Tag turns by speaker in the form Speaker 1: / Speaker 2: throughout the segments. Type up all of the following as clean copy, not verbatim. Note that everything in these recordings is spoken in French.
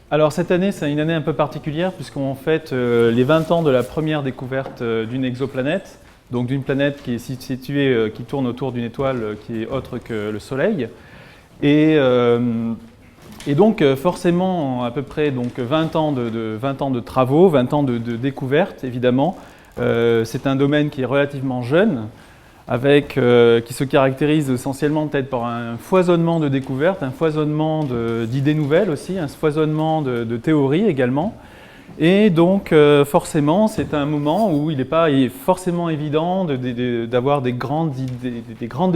Speaker 1: Alors cette année, c'est une année un peu particulière puisqu'on fête les 20 ans de la première découverte d'une exoplanète, donc d'une planète qui est située, qui tourne autour d'une étoile qui est autre que le Soleil. Et, donc forcément, à peu près donc, 20 ans de travaux, 20 ans de découvertes, évidemment. C'est un domaine qui est relativement jeune, qui se caractérise essentiellement peut-être par un foisonnement de découvertes, un foisonnement d'idées nouvelles aussi, un foisonnement de théories également. Et donc forcément, c'est un moment où il n'est pas forcément évident d'avoir des grandes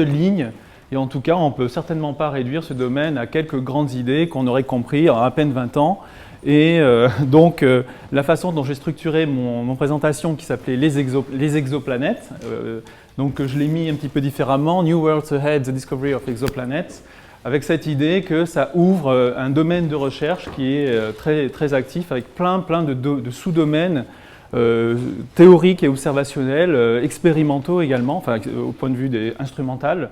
Speaker 1: lignes. Et en tout cas, on ne peut certainement pas réduire ce domaine à quelques grandes idées qu'on aurait compris en à peine 20 ans. Et donc, la façon dont j'ai structuré mon présentation qui s'appelait les exoplanètes, donc je l'ai mis un petit peu différemment, New Worlds Ahead, The Discovery of Exoplanets, avec cette idée que ça ouvre un domaine de recherche qui est très, très actif, avec plein de sous-domaines théoriques et observationnels, expérimentaux également, enfin au point de vue instrumental,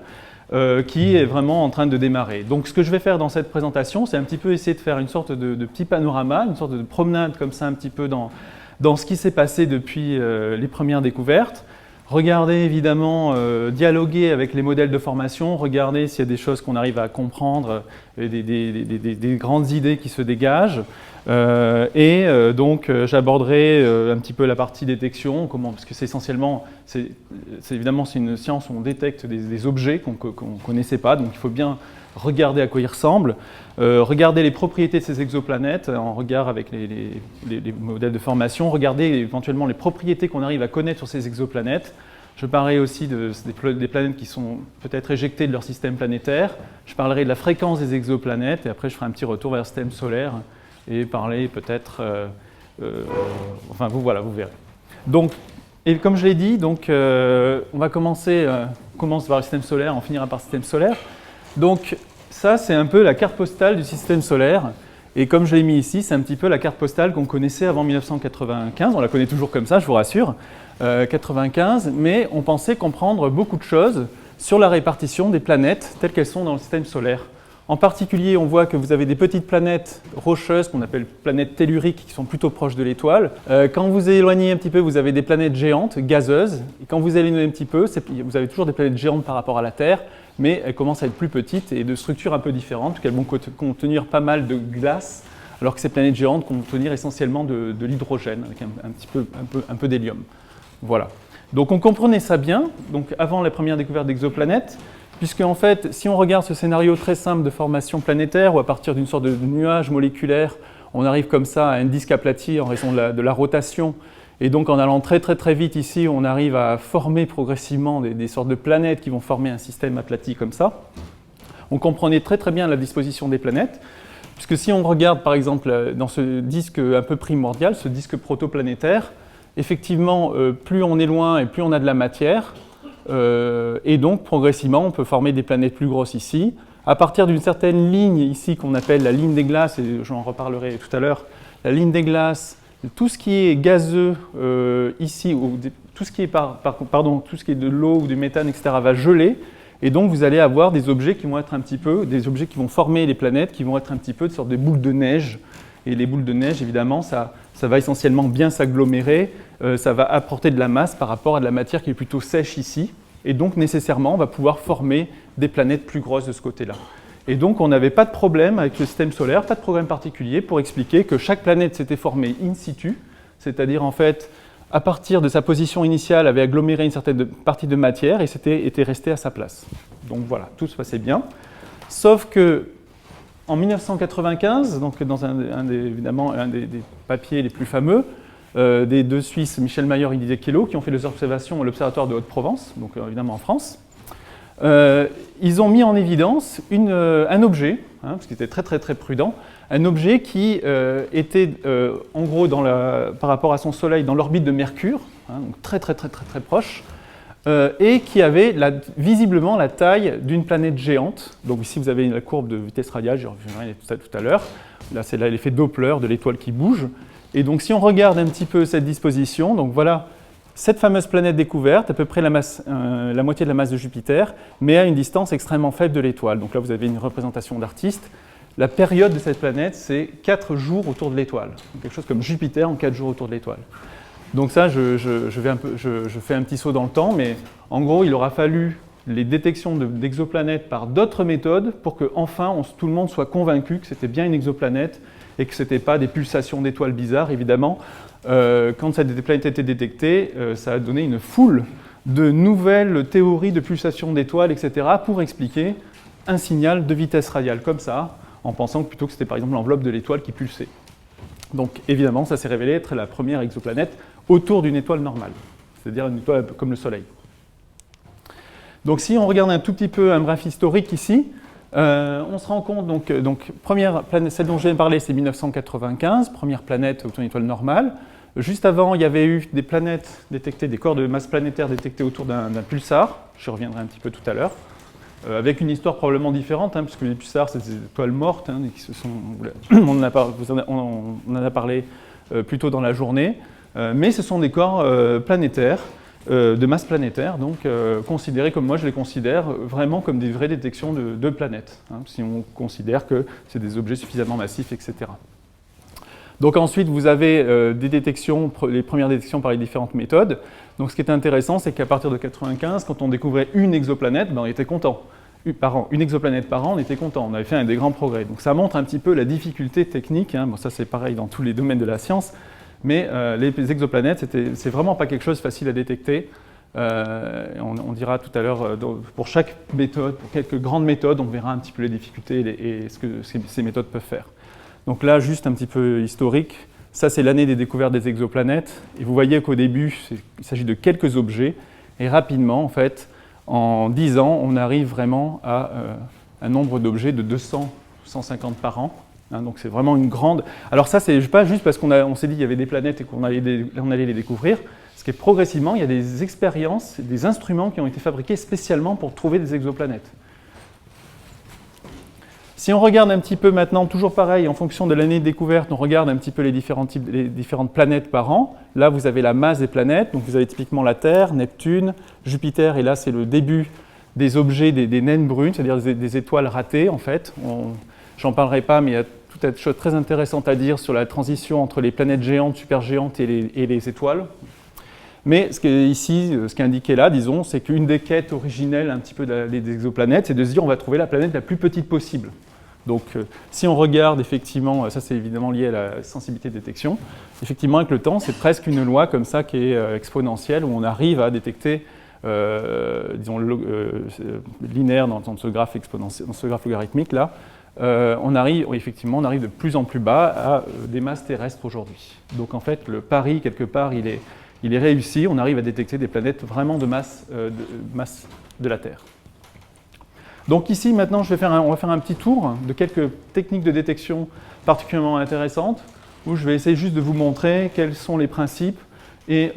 Speaker 1: qui est vraiment en train de démarrer. Donc ce que je vais faire dans cette présentation, c'est un petit peu essayer de faire une sorte de petit panorama, une sorte de promenade comme ça un petit peu dans ce qui s'est passé depuis les premières découvertes. Regardez évidemment, dialoguer avec les modèles de formation, regarder s'il y a des choses qu'on arrive à comprendre, des grandes idées qui se dégagent. Donc j'aborderai un petit peu la partie détection, parce que c'est essentiellement, évidemment c'est une science où on détecte des objets qu'on ne connaissait pas, donc il faut bien regarder à quoi ils ressemblent, regarder les propriétés de ces exoplanètes en regard avec les modèles de formation, regarder éventuellement les propriétés qu'on arrive à connaître sur ces exoplanètes. Je parlerai aussi des planètes qui sont peut-être éjectées de leur système planétaire, je parlerai de la fréquence des exoplanètes et après je ferai un petit retour vers le système solaire et parler peut-être, enfin voilà, vous verrez. Donc, et comme je l'ai dit, donc, on va commencer, on commence par le système solaire, on finira par le système solaire. Donc ça, c'est un peu la carte postale du système solaire. Et comme je l'ai mis ici, c'est un petit peu la carte postale qu'on connaissait avant 1995. On la connaît toujours comme ça, je vous rassure, 95. Mais on pensait comprendre beaucoup de choses sur la répartition des planètes telles qu'elles sont dans le système solaire. En particulier, on voit que vous avez des petites planètes rocheuses qu'on appelle planètes telluriques qui sont plutôt proches de l'étoile. Quand vous éloignez un petit peu, vous avez des planètes géantes, gazeuses. Et quand vous éloignez un petit peu, vous avez toujours des planètes géantes par rapport à la Terre, mais elles commencent à être plus petites et de structures un peu différentes, parce qu'elles vont contenir pas mal de glace, alors que ces planètes géantes vont contenir essentiellement de l'hydrogène, avec un peu d'hélium. Voilà. Donc on comprenait ça bien, donc avant la première découverte d'exoplanètes, puisque en fait, si on regarde ce scénario très simple de formation planétaire, où à partir d'une sorte de nuage moléculaire, on arrive comme ça à un disque aplati en raison de la rotation, et donc en allant très vite ici, on arrive à former progressivement des sortes de planètes qui vont former un système aplati comme ça. On comprenait très bien la disposition des planètes, puisque si on regarde par exemple dans ce disque un peu primordial, ce disque protoplanétaire, effectivement, plus on est loin et plus on a de la matière, et donc progressivement on peut former des planètes plus grosses ici. À partir d'une certaine ligne ici qu'on appelle la ligne des glaces, et j'en reparlerai tout à l'heure, la ligne des glaces, tout ce qui est gazeux ici, ou tout ce qui est, tout ce qui est de l'eau ou du méthane, etc., va geler, et donc vous allez avoir des objets qui vont être un petit peu, des objets qui vont former les planètes, qui vont être un petit peu de sorte de boules de neige. Et les boules de neige, évidemment, ça va essentiellement bien s'agglomérer, ça va apporter de la masse par rapport à de la matière qui est plutôt sèche ici. Et donc, nécessairement, on va pouvoir former des planètes plus grosses de ce côté-là. Et donc, on n'avait pas de problème avec le système solaire, pas de problème particulier pour expliquer que chaque planète s'était formée in situ, c'est-à-dire en fait, à partir de sa position initiale, avait aggloméré une certaine partie de matière et était resté à sa place. Donc voilà, tout se passait bien. Sauf que en 1995, donc dans évidemment un des papiers les plus fameux, des deux Suisses, Michel Mayor et Didier Queloz, qui ont fait des observations à l'Observatoire de Haute-Provence, donc évidemment en France, ils ont mis en évidence un objet, parce qu'ils étaient très prudents, un objet qui était en gros par rapport à son Soleil dans l'orbite de Mercure, donc très proche, et qui avait visiblement la taille d'une planète géante. Donc ici vous avez la courbe de vitesse radiale, j'y reviendrai tout à l'heure. Là c'est l'effet Doppler de l'étoile qui bouge. Et donc si on regarde un petit peu cette disposition, donc voilà cette fameuse planète découverte, à peu près la moitié de la masse de Jupiter, mais à une distance extrêmement faible de l'étoile. Donc là vous avez une représentation d'artiste. la période de cette planète, c'est 4 jours autour de l'étoile. Quelque chose comme Jupiter en 4 jours autour de l'étoile. Donc ça, je fais un petit saut dans le temps, mais en gros, il aura fallu les détections d'exoplanètes par d'autres méthodes pour que enfin tout le monde soit convaincu que c'était bien une exoplanète et que ce n'était pas des pulsations d'étoiles bizarres, évidemment. Quand cette planète a été détectée, ça a donné une foule de nouvelles théories de pulsations d'étoiles, etc., pour expliquer un signal de vitesse radiale comme ça, en pensant que plutôt que c'était par exemple l'enveloppe de l'étoile qui pulsait. Donc évidemment, ça s'est révélé être la première exoplanète autour d'une étoile normale, c'est-à-dire une étoile comme le Soleil. Donc si on regarde un tout petit peu un bref historique ici, on se rend compte, donc première planète, celle dont je viens de parler, c'est 1995, première planète autour d'une étoile normale. Juste avant, il y avait eu des planètes détectées, des corps de masse planétaire détectés autour d'un pulsar, je reviendrai un petit peu tout à l'heure, avec une histoire probablement différente, puisque les pulsars, c'est des étoiles mortes, qui se sont, on en a parlé plus tôt dans la journée, mais ce sont des corps planétaires, de masse planétaire, donc considérés comme moi je les considère vraiment comme des vraies détections de planètes, si on considère que c'est des objets suffisamment massifs, etc. Donc ensuite, vous avez des détections, les premières détections par les différentes méthodes. Donc ce qui est intéressant, c'est qu'à partir de 1995, quand on découvrait une exoplanète, on était content. Une exoplanète par an, on était content, on avait fait des grands progrès. Donc ça montre un petit peu la difficulté technique, bon, ça c'est pareil dans tous les domaines de la science, mais les exoplanètes, c'est vraiment pas quelque chose de facile à détecter. On dira tout à l'heure, pour chaque méthode, pour quelques grandes méthodes, on verra un petit peu les difficultés et ce que ces méthodes peuvent faire. Donc là, juste un petit peu historique, ça c'est l'année des découvertes des exoplanètes, et vous voyez qu'au début, il s'agit de quelques objets, et rapidement, en fait, en 10 ans, on arrive vraiment à un nombre d'objets de 200, 150 par an. Donc c'est vraiment une grande... Alors ça, c'est pas juste parce qu'on s'est dit qu'il y avait des planètes et qu'on allait les découvrir, parce que progressivement, il y a des expériences, des instruments qui ont été fabriqués spécialement pour trouver des exoplanètes. Si on regarde un petit peu maintenant, toujours pareil, en fonction de l'année de découverte, on regarde un petit peu les différentes planètes par an. Là, vous avez la masse des planètes, donc vous avez typiquement la Terre, Neptune, Jupiter, et là, c'est le début des objets, des naines brunes, c'est-à-dire des étoiles ratées, en fait. J'en parlerai pas, mais il y a tout un tas de choses très intéressantes à dire sur la transition entre les planètes géantes, supergéantes et les étoiles. Mais ce qui est indiqué là, disons, c'est qu'une des quêtes originelles un petit peu des exoplanètes, c'est de se dire on va trouver la planète la plus petite possible. Donc si on regarde effectivement, ça c'est évidemment lié à la sensibilité de détection, effectivement avec le temps c'est presque une loi comme ça qui est exponentielle où on arrive à détecter, disons linéaire dans ce graphe exponentiel, dans ce graphe logarithmique là, on arrive de plus en plus bas à des masses terrestres aujourd'hui. Donc en fait le pari quelque part il est réussi, on arrive à détecter des planètes vraiment de masse de la Terre. Donc ici, maintenant, on va faire un petit tour de quelques techniques de détection particulièrement intéressantes, où je vais essayer juste de vous montrer quels sont les principes et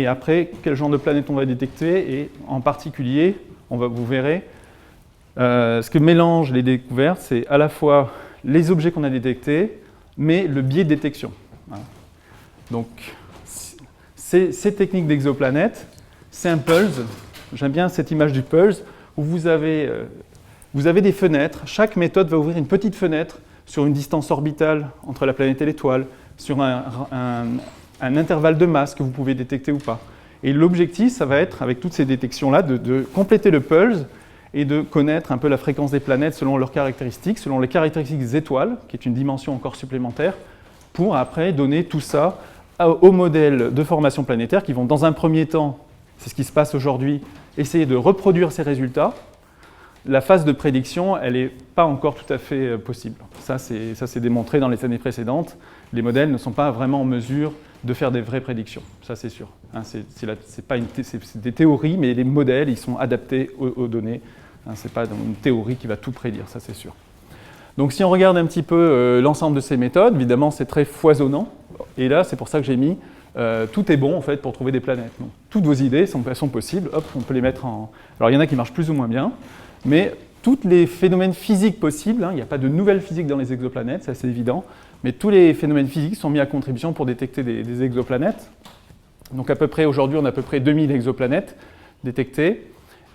Speaker 1: après, quel genre de planète on va détecter, et en particulier, vous verrez, ce que mélangent les découvertes, c'est à la fois les objets qu'on a détectés, mais le biais de détection. Donc, ces techniques d'exoplanètes, c'est un pulse. J'aime bien cette image du pulse où vous avez des fenêtres. Chaque méthode va ouvrir une petite fenêtre sur une distance orbitale entre la planète et l'étoile, sur un intervalle de masse que vous pouvez détecter ou pas. Et l'objectif, ça va être, avec toutes ces détections-là, de compléter le pulse et de connaître un peu la fréquence des planètes selon leurs caractéristiques, selon les caractéristiques des étoiles, qui est une dimension encore supplémentaire, pour après donner tout ça aux modèles de formation planétaire qui vont, dans un premier temps, c'est ce qui se passe aujourd'hui, essayer de reproduire ces résultats. La phase de prédiction, elle n'est pas encore tout à fait possible. Ça, c'est démontré dans les années précédentes. Les modèles ne sont pas vraiment en mesure de faire des vraies prédictions. Ça, c'est sûr. C'est des théories, mais les modèles, ils sont adaptés aux données. Ce n'est pas une théorie qui va tout prédire, ça, c'est sûr. Donc, si on regarde un petit peu l'ensemble de ces méthodes, évidemment, c'est très foisonnant. Et là, c'est pour ça que j'ai mis tout est bon en fait pour trouver des planètes. Donc, toutes vos idées sont possibles, hop, on peut les mettre en... Alors il y en a qui marchent plus ou moins bien, mais tous les phénomènes physiques possibles, il n'y a pas de nouvelles physiques dans les exoplanètes, c'est assez évident, mais tous les phénomènes physiques sont mis à contribution pour détecter des exoplanètes. Donc aujourd'hui on a à peu près 2000 exoplanètes détectées,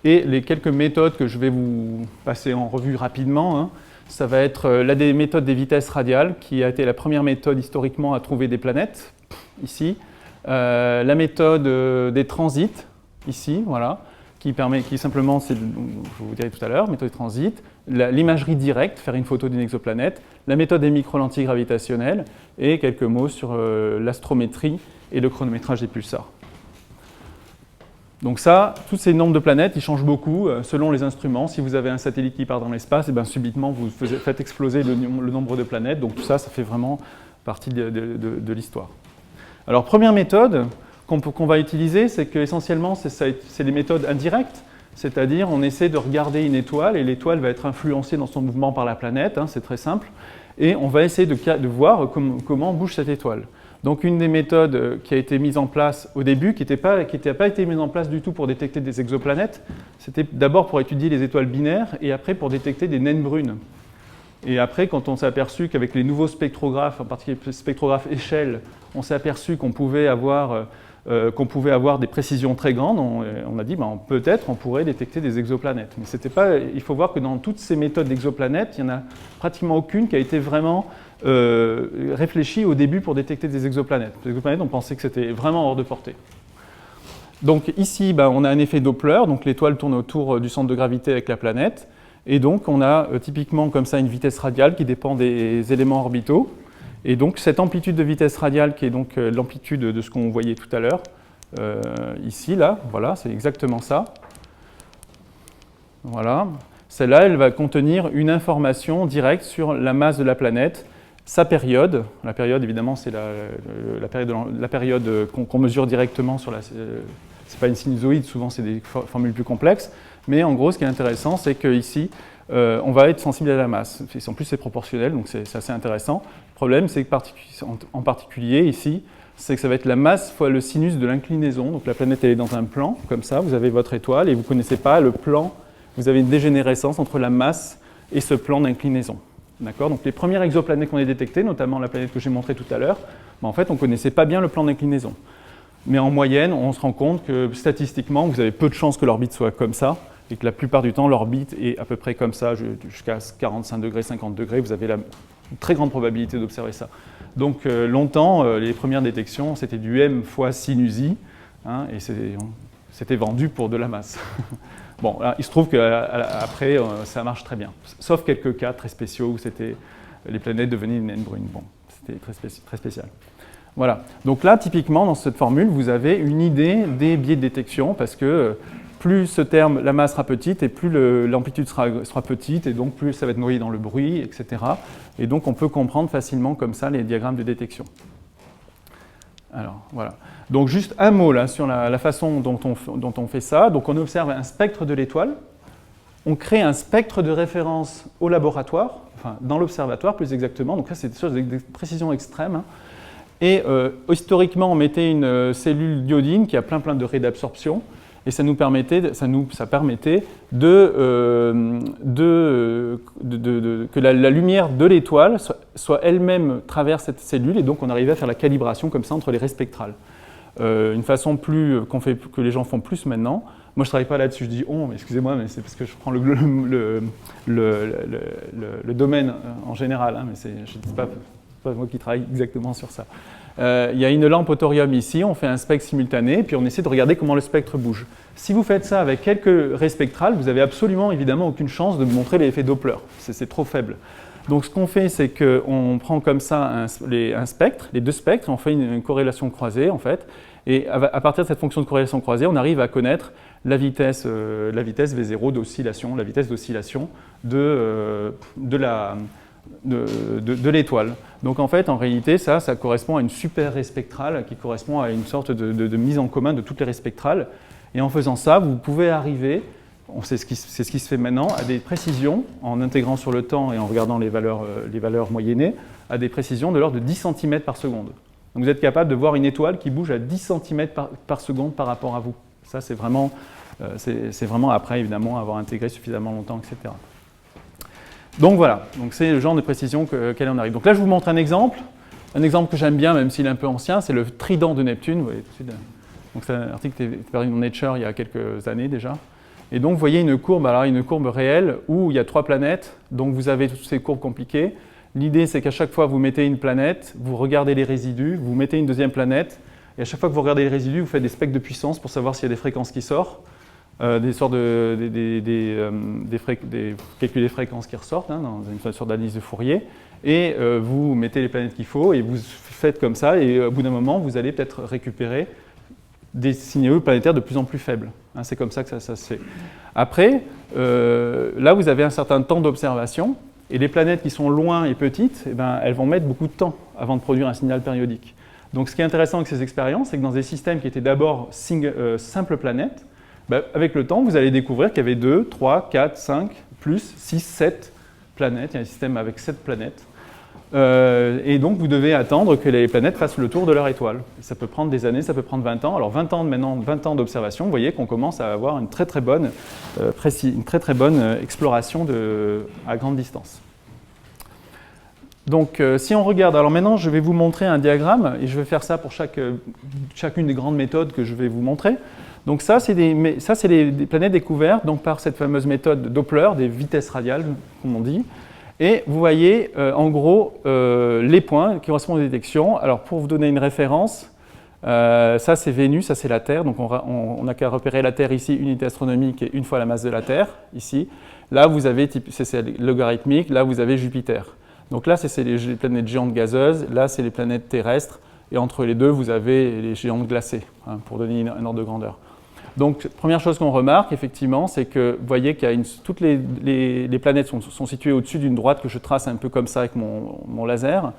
Speaker 1: et les quelques méthodes que je vais vous passer en revue rapidement, Ça va être la des méthodes des vitesses radiales, qui a été la première méthode historiquement à trouver des planètes, ici. La méthode des transits, ici, voilà, qui simplement, je vous dirai tout à l'heure, méthode de transit, l'imagerie directe, faire une photo d'une exoplanète, la méthode des micro-lentilles gravitationnelles, et quelques mots sur l'astrométrie et le chronométrage des pulsars. Donc ça, tous ces nombres de planètes, ils changent beaucoup selon les instruments. Si vous avez un satellite qui part dans l'espace, et bien subitement, vous faites exploser le nombre de planètes. Donc tout ça, ça fait vraiment partie de l'histoire. Alors, première méthode qu'on va utiliser, c'est qu'essentiellement, c'est des méthodes indirectes. C'est-à-dire, on essaie de regarder une étoile, et l'étoile va être influencée dans son mouvement par la planète, hein, c'est très simple. Et on va essayer de voir comment bouge cette étoile. Donc une des méthodes qui a été mise en place au début, qui n'était pas été mise en place du tout pour détecter des exoplanètes, c'était d'abord pour étudier les étoiles binaires et après pour détecter des naines brunes. Et après, quand on s'est aperçu qu'avec les nouveaux spectrographes, en particulier le spectrographe échelle, on s'est aperçu qu'on pouvait avoir des précisions très grandes, on a dit peut-être on pourrait détecter des exoplanètes. Mais c'était pas, il faut voir que dans toutes ces méthodes d'exoplanètes, il n'y en a pratiquement aucune qui a été vraiment réfléchie au début pour détecter des exoplanètes. Les exoplanètes, on pensait que c'était vraiment hors de portée. Donc ici, on a un effet Doppler, donc l'étoile tourne autour du centre de gravité avec la planète, et donc on a typiquement comme ça une vitesse radiale qui dépend des éléments orbitaux. Et donc cette amplitude de vitesse radiale qui est donc l'amplitude de ce qu'on voyait tout à l'heure, ici, là, voilà, c'est exactement ça. Voilà. Celle-là, elle va contenir une information directe sur la masse de la planète, sa période. La période, évidemment, c'est la période qu'on mesure directement sur la... c'est pas une sinusoïde, souvent c'est des formules plus complexes. Mais en gros, ce qui est intéressant, c'est qu'ici, on va être sensible à la masse. En plus, c'est proportionnel, donc c'est assez intéressant. Le problème, c'est qu'en particulier, ici, c'est que ça va être la masse fois le sinus de l'inclinaison. Donc la planète, elle est dans un plan, comme ça, vous avez votre étoile, et vous ne connaissez pas le plan. Vous avez une dégénérescence entre la masse et ce plan d'inclinaison. D'accord ? Donc les premières exoplanètes qu'on a détectées, notamment la planète que j'ai montrée tout à l'heure, en fait, on ne connaissait pas bien le plan d'inclinaison. Mais en moyenne, on se rend compte que statistiquement, vous avez peu de chances que l'orbite soit comme ça, et que la plupart du temps, l'orbite est à peu près comme ça, jusqu'à 45 degrés, 50 degrés, vous avez une très grande probabilité d'observer ça. Donc longtemps, les premières détections, c'était du m fois sinus, hein, et c'était vendu pour de la masse. Bon, alors, il se trouve qu'après, ça marche très bien, sauf quelques cas très spéciaux où les planètes devenaient une naine brune. Bon, c'était très spécial. Voilà. Donc là, typiquement, dans cette formule, vous avez une idée des biais de détection, parce que plus ce terme, la masse sera petite, et plus l'amplitude sera petite, et donc plus ça va être noyé dans le bruit, etc. Et donc on peut comprendre facilement comme ça les diagrammes de détection. Alors, voilà. Donc juste un mot là sur la façon dont on fait ça. Donc on observe un spectre de l'étoile, on crée un spectre de référence au laboratoire, enfin dans l'observatoire plus exactement, donc là c'est des choses avec des précisions extrêmes. Hein. Et historiquement on mettait une cellule d'iodine qui a plein de raies d'absorption, et ça permettait que la lumière de l'étoile soit elle-même traverse cette cellule, et donc on arrivait à faire la calibration comme ça entre les raies spectrales. Une façon que les gens font plus maintenant. Moi, je ne travaille pas là-dessus, je dis « on », mais excusez-moi, mais c'est parce que je prends le domaine en général, hein, mais ce n'est pas moi qui travaille exactement sur ça. Il y a une lampe au thorium ici, on fait un spectre simultané, puis on essaie de regarder comment le spectre bouge. Si vous faites ça avec quelques raies spectrales, vous avez absolument, évidemment, aucune chance de montrer l'effet Doppler. C'est trop faible. Donc ce qu'on fait, c'est qu'on prend comme ça un spectre, les deux spectres, et on fait une corrélation croisée, en fait. Et à partir de cette fonction de corrélation croisée, on arrive à connaître la vitesse V0 d'oscillation, la vitesse d'oscillation de l'étoile. Donc en fait, en réalité, ça correspond à une super raie spectrale qui correspond à une sorte de mise en commun de toutes les raies spectrales. Et en faisant ça, vous pouvez arriver, c'est ce qui se fait maintenant, à des précisions, en intégrant sur le temps et en regardant les valeurs moyennées, à des précisions de l'ordre de 10 cm par seconde. Donc vous êtes capable de voir une étoile qui bouge à 10 cm par seconde par rapport à vous. Ça, c'est vraiment après, évidemment, avoir intégré suffisamment longtemps, etc. Donc voilà, c'est le genre de précision auquel on arrive. Donc là, je vous montre un exemple que j'aime bien, même s'il est un peu ancien, c'est le trident de Neptune. Vous voyez tout de suite. Donc c'est un article qui était paru dans Nature il y a quelques années déjà. Et donc, vous voyez une courbe, alors une courbe réelle où il y a 3 planètes, donc vous avez toutes ces courbes compliquées. L'idée, c'est qu'à chaque fois, vous mettez une planète, vous regardez les résidus, vous mettez une deuxième planète, et à chaque fois que vous regardez les résidus, vous faites des spectres de puissance pour savoir s'il y a des fréquences qui sortent, des sortes calculs des fréquences qui ressortent dans une sorte d'analyse de Fourier, et vous mettez les planètes qu'il faut, et vous faites comme ça, et au bout d'un moment, vous allez peut-être récupérer des signaux planétaires de plus en plus faibles. C'est comme ça que ça se fait. Après, là, vous avez un certain temps d'observation, et les planètes qui sont loin et petites, elles vont mettre beaucoup de temps avant de produire un signal périodique. Donc, ce qui est intéressant avec ces expériences, c'est que dans des systèmes qui étaient d'abord simples planètes, avec le temps, vous allez découvrir qu'il y avait 2, 3, 4, 5, plus 6, 7 planètes. Il y a un système avec 7 planètes. Et donc, vous devez attendre que les planètes fassent le tour de leur étoile. Ça peut prendre des années, ça peut prendre 20 ans. Alors, 20 ans d'observation, vous voyez qu'on commence à avoir une très très bonne exploration à grande distance. Donc, si on regarde, alors maintenant, je vais vous montrer un diagramme, et je vais faire ça pour chacune des grandes méthodes que je vais vous montrer. Donc ça, c'est des planètes découvertes donc par cette fameuse méthode Doppler, des vitesses radiales, comme on dit. Et vous voyez, en gros, les points qui correspondent aux détections. Alors, pour vous donner une référence, ça, c'est Vénus, ça, c'est la Terre. Donc, on n'a qu'à repérer la Terre ici, unité astronomique, et une fois la masse de la Terre, ici. Là, vous avez, c'est logarithmique, là, vous avez Jupiter. Donc là, c'est les planètes géantes gazeuses, là, c'est les planètes terrestres, et entre les deux, vous avez les géantes glacées, pour donner un ordre de grandeur. Donc, première chose qu'on remarque, effectivement, c'est que vous voyez qu'il y a toutes les planètes sont situées au-dessus d'une droite que je trace un peu comme ça avec mon laser.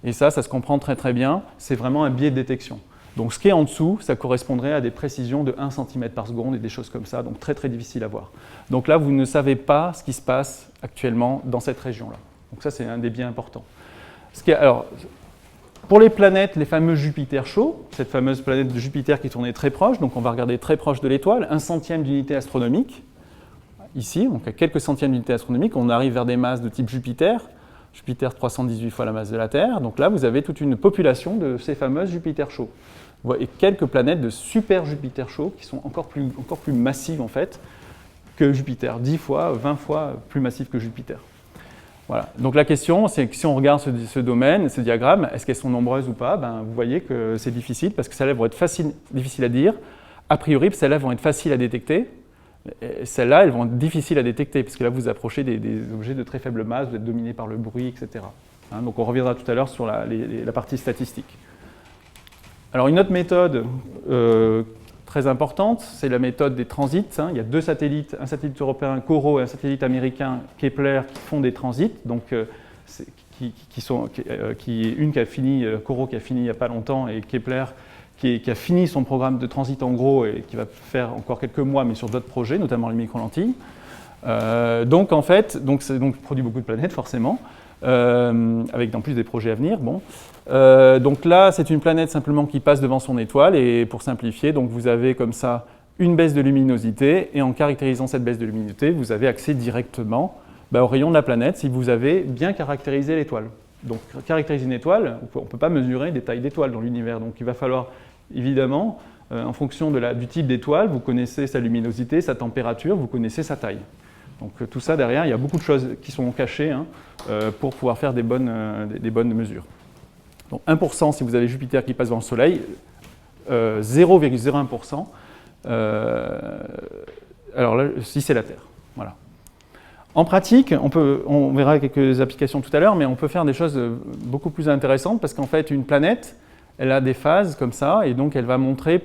Speaker 1: Et ça se comprend très très bien. C'est vraiment un biais de détection. Donc, ce qui est en dessous, ça correspondrait à des précisions de 1 cm par seconde et des choses comme ça. Donc, très très difficile à voir. Donc là, vous ne savez pas ce qui se passe actuellement dans cette région-là. Donc ça, c'est un des biais importants. Alors, pour les planètes, les fameux Jupiter chauds, cette fameuse planète de Jupiter qui tournait très proche, donc on va regarder très proche de l'étoile, 1 centième d'unité astronomique, ici, donc à quelques centièmes d'unité astronomique, on arrive vers des masses de type Jupiter, Jupiter 318 fois la masse de la Terre, donc là vous avez toute une population de ces fameuses Jupiter chauds. Et quelques planètes de super Jupiter chauds qui sont encore plus massives en fait que Jupiter, 10 fois, 20 fois plus massives que Jupiter. Voilà. Donc la question, c'est que si on regarde ce domaine, ce diagramme, est-ce qu'elles sont nombreuses ou pas? Vous voyez que c'est difficile parce que celles-là vont être difficiles à dire. A priori, celles-là vont être faciles à détecter. Celles-là, elles vont être difficiles à détecter parce que là, vous approchez des objets de très faible masse, vous êtes dominé par le bruit, etc. Donc on reviendra tout à l'heure sur la partie statistique. Alors une autre méthode très importante, c'est la méthode des transits. Il y a 2 satellites, un satellite européen CORO et un satellite américain Kepler qui font des transits. Donc, une qui a fini, CORO qui a fini il n'y a pas longtemps, et Kepler qui a fini son programme de transit en gros et qui va faire encore quelques mois, mais sur d'autres projets, notamment les micro-lentilles. Donc, en fait, ça produit beaucoup de planètes, forcément, avec en plus des projets à venir. Bon. Donc là, c'est une planète simplement qui passe devant son étoile, et pour simplifier, donc vous avez comme ça une baisse de luminosité, et en caractérisant cette baisse de luminosité, vous avez accès directement au rayon de la planète si vous avez bien caractérisé l'étoile. Donc caractériser une étoile, on ne peut pas mesurer des tailles d'étoiles dans l'univers, donc il va falloir évidemment, en fonction du type d'étoile, vous connaissez sa luminosité, sa température, vous connaissez sa taille. Donc tout ça derrière, il y a beaucoup de choses qui sont cachées pour pouvoir faire des bonnes mesures. Donc 1% si vous avez Jupiter qui passe devant le Soleil, 0,01%. Alors là, si c'est la Terre. Voilà. En pratique, on verra quelques applications tout à l'heure, mais on peut faire des choses beaucoup plus intéressantes parce qu'en fait, une planète, elle a des phases comme ça, et donc elle va montrer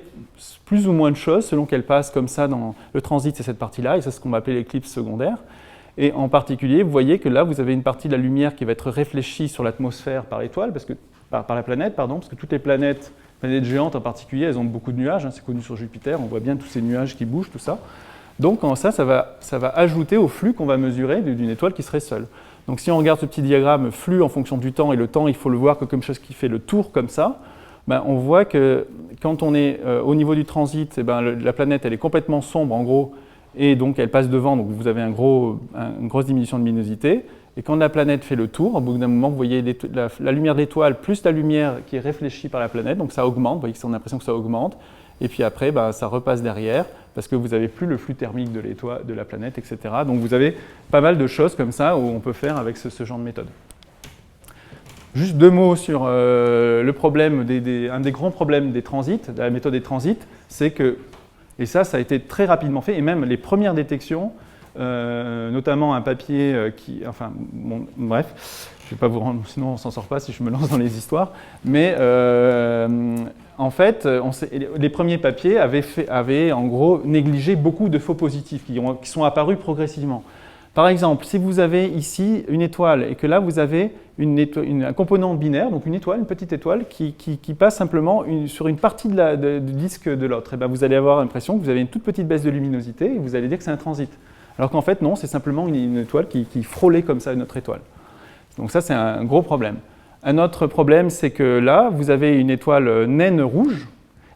Speaker 1: plus ou moins de choses selon qu'elle passe comme ça dans le transit, c'est cette partie-là, et c'est ce qu'on va appeler l'éclipse secondaire. Et en particulier, vous voyez que là, vous avez une partie de la lumière qui va être réfléchie sur l'atmosphère par l'étoile, par la planète, parce que toutes les planètes géantes en particulier, elles ont beaucoup de nuages, c'est connu sur Jupiter, on voit bien tous ces nuages qui bougent, tout ça. Donc ça va ajouter au flux qu'on va mesurer d'une étoile qui serait seule. Donc si on regarde ce petit diagramme flux en fonction du temps, et le temps, il faut le voir comme quelque chose qui fait le tour comme ça, on voit que quand on est au niveau du transit, la planète elle est complètement sombre en gros, et donc elle passe devant, donc vous avez une grosse diminution de luminosité. Et quand la planète fait le tour, au bout d'un moment, vous voyez la lumière de l'étoile plus la lumière qui est réfléchie par la planète, donc ça augmente, vous voyez qu'on a l'impression que ça augmente. et puis après, ça repasse derrière, parce que vous n'avez plus le flux thermique de l'étoile, de la planète, etc. Donc vous avez pas mal de choses comme ça où on peut faire avec ce genre de méthode. Juste 2 mots sur le problème, un des grands problèmes des transits, de la méthode des transits, c'est que, et ça a été très rapidement fait, et même les premières détections, notamment un papier bref, je ne vais pas vous rendre, sinon on ne s'en sort pas si je me lance dans les histoires, mais en fait, les premiers papiers avaient en gros négligé beaucoup de faux positifs qui sont apparus progressivement. Par exemple, si vous avez ici une étoile et que là vous avez un component binaire, donc une petite étoile, qui passe simplement sur une partie du disque de l'autre, et bien vous allez avoir l'impression que vous avez une toute petite baisse de luminosité et vous allez dire que c'est un transit. Alors qu'en fait, non, c'est simplement une étoile qui frôlait comme ça une autre étoile. Donc ça, c'est un gros problème. Un autre problème, c'est que là, vous avez une étoile naine rouge,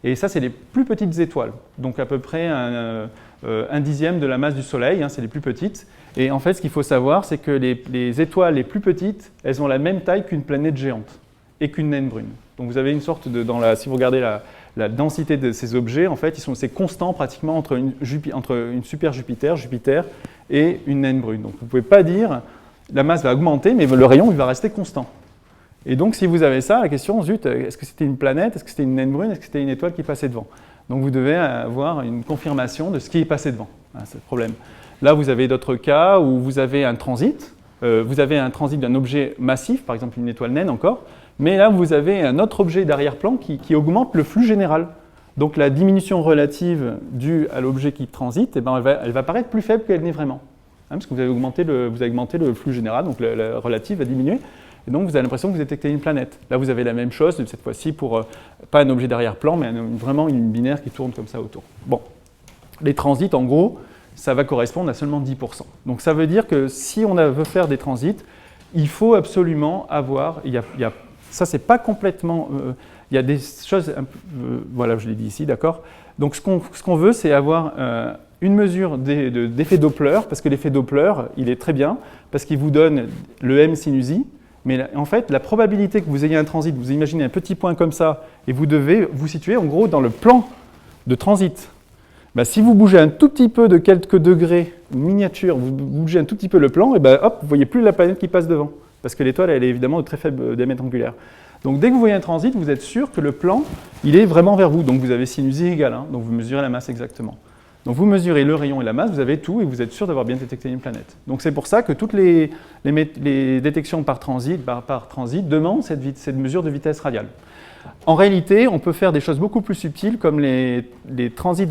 Speaker 1: et ça, c'est les plus petites étoiles, donc à peu près un dixième de la masse du Soleil, c'est les plus petites. Et en fait, ce qu'il faut savoir, c'est que les étoiles les plus petites, elles ont la même taille qu'une planète géante et qu'une naine brune. Donc vous avez une sorte de, si vous regardez la densité de ces objets, en fait, c'est constant pratiquement entre une super Jupiter et une naine brune. Donc vous ne pouvez pas dire la masse va augmenter, mais le rayon il va rester constant. Et donc si vous avez ça, la question, zut, est-ce que c'était une planète, est-ce que c'était une naine brune, est-ce que c'était une étoile qui passait devant? Donc vous devez avoir une confirmation de ce qui est passé devant. C'est le problème. Là, vous avez d'autres cas où vous avez un transit. Vous avez un transit d'un objet massif, par exemple une étoile naine encore, mais là, vous avez un autre objet d'arrière-plan qui augmente le flux général. Donc la diminution relative due à l'objet qui transite, elle va paraître plus faible qu'elle n'est vraiment. Parce que vous avez augmenté le flux général, donc la relative va diminuer. Et donc, vous avez l'impression que vous détectez une planète. Là, vous avez la même chose, cette fois-ci, pour pas un objet d'arrière-plan, mais vraiment une binaire qui tourne comme ça autour. Bon, les transits, en gros, ça va correspondre à seulement 10%. Donc, ça veut dire que si on veut faire des transits, il faut absolument avoir... ça, c'est pas complètement... il y a des choses... voilà, je l'ai dit ici, d'accord. Donc, ce qu'on veut, c'est avoir une mesure d'effet Doppler, parce que l'effet Doppler, il est très bien, parce qu'il vous donne le M sinus I. Mais en fait, la probabilité que vous ayez un transit, vous imaginez un petit point comme ça, et vous devez vous situer en gros dans le plan de transit. Si vous bougez un tout petit peu de quelques degrés, miniature, vous bougez un tout petit peu le plan, et hop, vous ne voyez plus la planète qui passe devant. Parce que l'étoile, elle est évidemment de très faible diamètre angulaire. Donc dès que vous voyez un transit, vous êtes sûr que le plan, il est vraiment vers vous. Donc vous avez sinus I égale 1, donc vous mesurez la masse exactement. Donc vous mesurez le rayon et la masse, vous avez tout et vous êtes sûr d'avoir bien détecté une planète. Donc c'est pour ça que toutes les détections par transit demandent cette mesure de vitesse radiale. En réalité, on peut faire des choses beaucoup plus subtiles comme les transit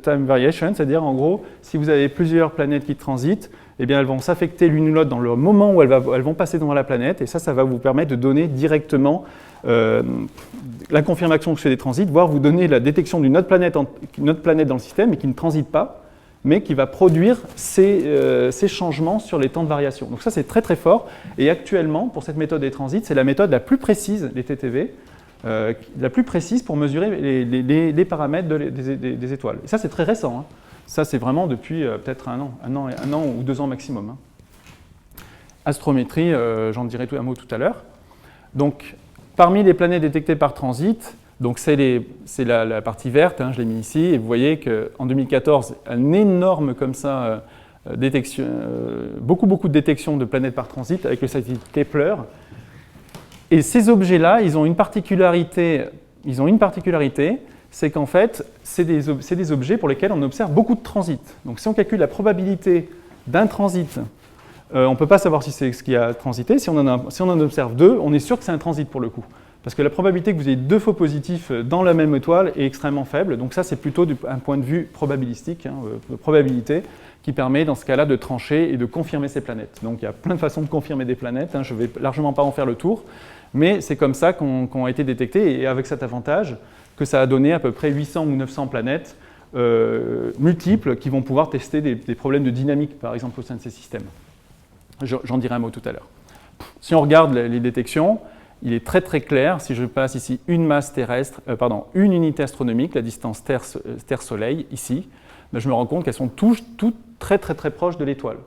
Speaker 1: time variation, c'est-à-dire en gros, si vous avez plusieurs planètes qui transitent, eh bien elles vont s'affecter l'une ou l'autre dans le moment où elles vont passer devant la planète, et ça va vous permettre de donner directement la confirmation que c'est des transits, voire vous donner la détection d'une autre planète dans le système, mais qui ne transite pas, mais qui va produire ces changements sur les temps de variation. Donc ça, c'est très très fort, et actuellement, pour cette méthode des transits, c'est la méthode la plus précise, les TTV, la plus précise pour mesurer les paramètres des étoiles. Et ça, c'est très récent. Ça, c'est vraiment depuis peut-être un an ou 2 ans maximum. Astrométrie, j'en dirai un mot tout à l'heure. Donc, parmi les planètes détectées par transit, donc c'est la partie verte, je l'ai mis ici, et vous voyez qu'en 2014, un énorme comme ça, beaucoup de détections de planètes par transit avec le satellite Kepler. Et ces objets-là, ils ont une particularité, c'est qu'en fait, c'est des objets pour lesquels on observe beaucoup de transits. Donc si on calcule la probabilité d'un transit, on ne peut pas savoir si c'est ce qui a transité. Si on en observe 2, on est sûr que c'est un transit pour le coup. Parce que la probabilité que vous ayez 2 faux positifs dans la même étoile est extrêmement faible. Donc ça, c'est plutôt un point de vue probabilistique, de probabilité, qui permet dans ce cas-là de trancher et de confirmer ces planètes. Donc il y a plein de façons de confirmer des planètes. Je ne vais largement pas en faire le tour. Mais c'est comme ça qu'ont été détectées, et avec cet avantage que ça a donné à peu près 800 ou 900 planètes multiples qui vont pouvoir tester des problèmes de dynamique, par exemple, au sein de ces systèmes. J'en dirai un mot tout à l'heure. Si on regarde les détections, il est très très clair, si je passe ici une unité astronomique, la distance Terre-Soleil, ici, je me rends compte qu'elles sont toutes très très très proches de l'étoile.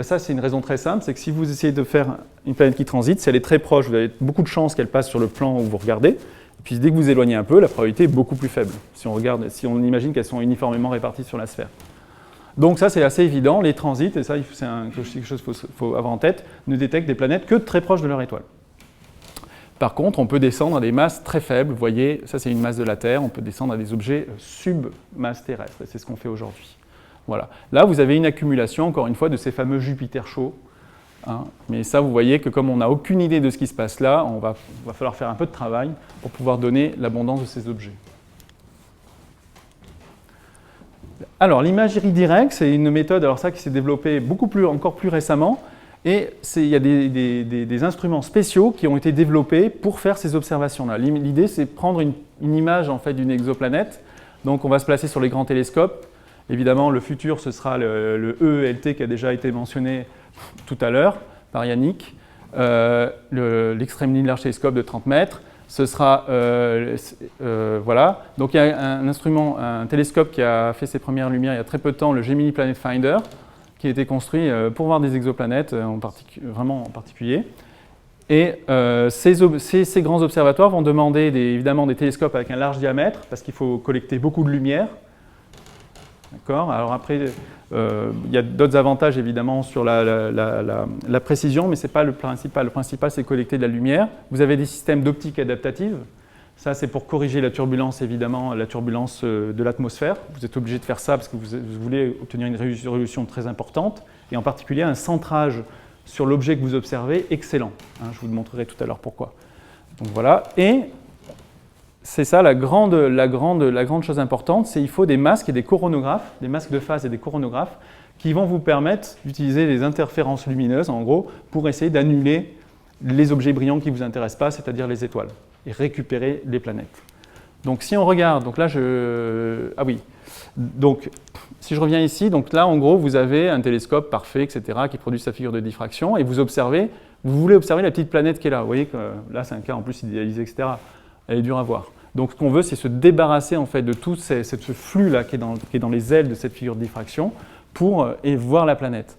Speaker 1: Ça, c'est une raison très simple, c'est que si vous essayez de faire une planète qui transite, si elle est très proche, vous avez beaucoup de chances qu'elle passe sur le plan où vous regardez, Puis dès que vous éloignez un peu, la probabilité est beaucoup plus faible, si on imagine qu'elles sont uniformément réparties sur la sphère. Donc ça, c'est assez évident, les transits, et ça, c'est quelque chose qu'il faut avoir en tête, ne détectent des planètes que très proches de leur étoile. Par contre, on peut descendre à des masses très faibles. Vous voyez, ça c'est une masse de la Terre, on peut descendre à des objets sub-masse terrestre, et c'est ce qu'on fait aujourd'hui. Voilà. Là, vous avez une accumulation, encore une fois, de ces fameux Jupiter chauds. Hein. Mais ça, vous voyez que comme on n'a aucune idée de ce qui se passe là, il va falloir faire un peu de travail pour pouvoir donner l'abondance de ces objets. Alors, l'imagerie directe, c'est une méthode qui s'est développée encore plus récemment. Et il y a des instruments spéciaux qui ont été développés pour faire ces observations-là. L'idée, c'est de prendre une image en fait, d'une exoplanète. Donc, on va se placer sur les grands télescopes. Évidemment, le futur, ce sera le EELT qui a déjà été mentionné tout à l'heure par Yannick. L'Extremely Large Telescope de 30 mètres. Ce sera, voilà. Donc, il y a un télescope qui a fait ses premières lumières il y a très peu de temps, le Gemini Planet Finder, qui a été construit pour voir des exoplanètes vraiment en particulier. Et ces grands observatoires vont demander évidemment des télescopes avec un large diamètre, parce qu'il faut collecter beaucoup de lumière. D'accord. Alors après, il y a d'autres avantages évidemment sur la précision, mais ce n'est pas le principal. Le principal, c'est collecter de la lumière. Vous avez des systèmes d'optique adaptative. Ça, c'est pour corriger la turbulence, évidemment, la turbulence de l'atmosphère. Vous êtes obligé de faire ça parce que vous voulez obtenir une résolution très importante, et en particulier un centrage sur l'objet que vous observez excellent. Hein, je vous montrerai tout à l'heure pourquoi. Donc voilà. Et c'est ça la grande chose importante, c'est qu'il faut des masques et des coronographes, des masques de phase et des coronographes, qui vont vous permettre d'utiliser les interférences lumineuses, en gros, pour essayer d'annuler les objets brillants qui ne vous intéressent pas, c'est-à-dire les étoiles, et récupérer les planètes. Donc si on regarde, donc là ah oui, donc si je reviens ici, donc là en gros vous avez un télescope parfait, etc., qui produit sa figure de diffraction, et vous voulez observer la petite planète qui est là. Vous voyez que là c'est un cas en plus idéalisé, etc. Elle est dure à voir. Donc ce qu'on veut, c'est se débarrasser en fait de tout ce flux-là qui est dans les ailes de cette figure de diffraction pour voir la planète.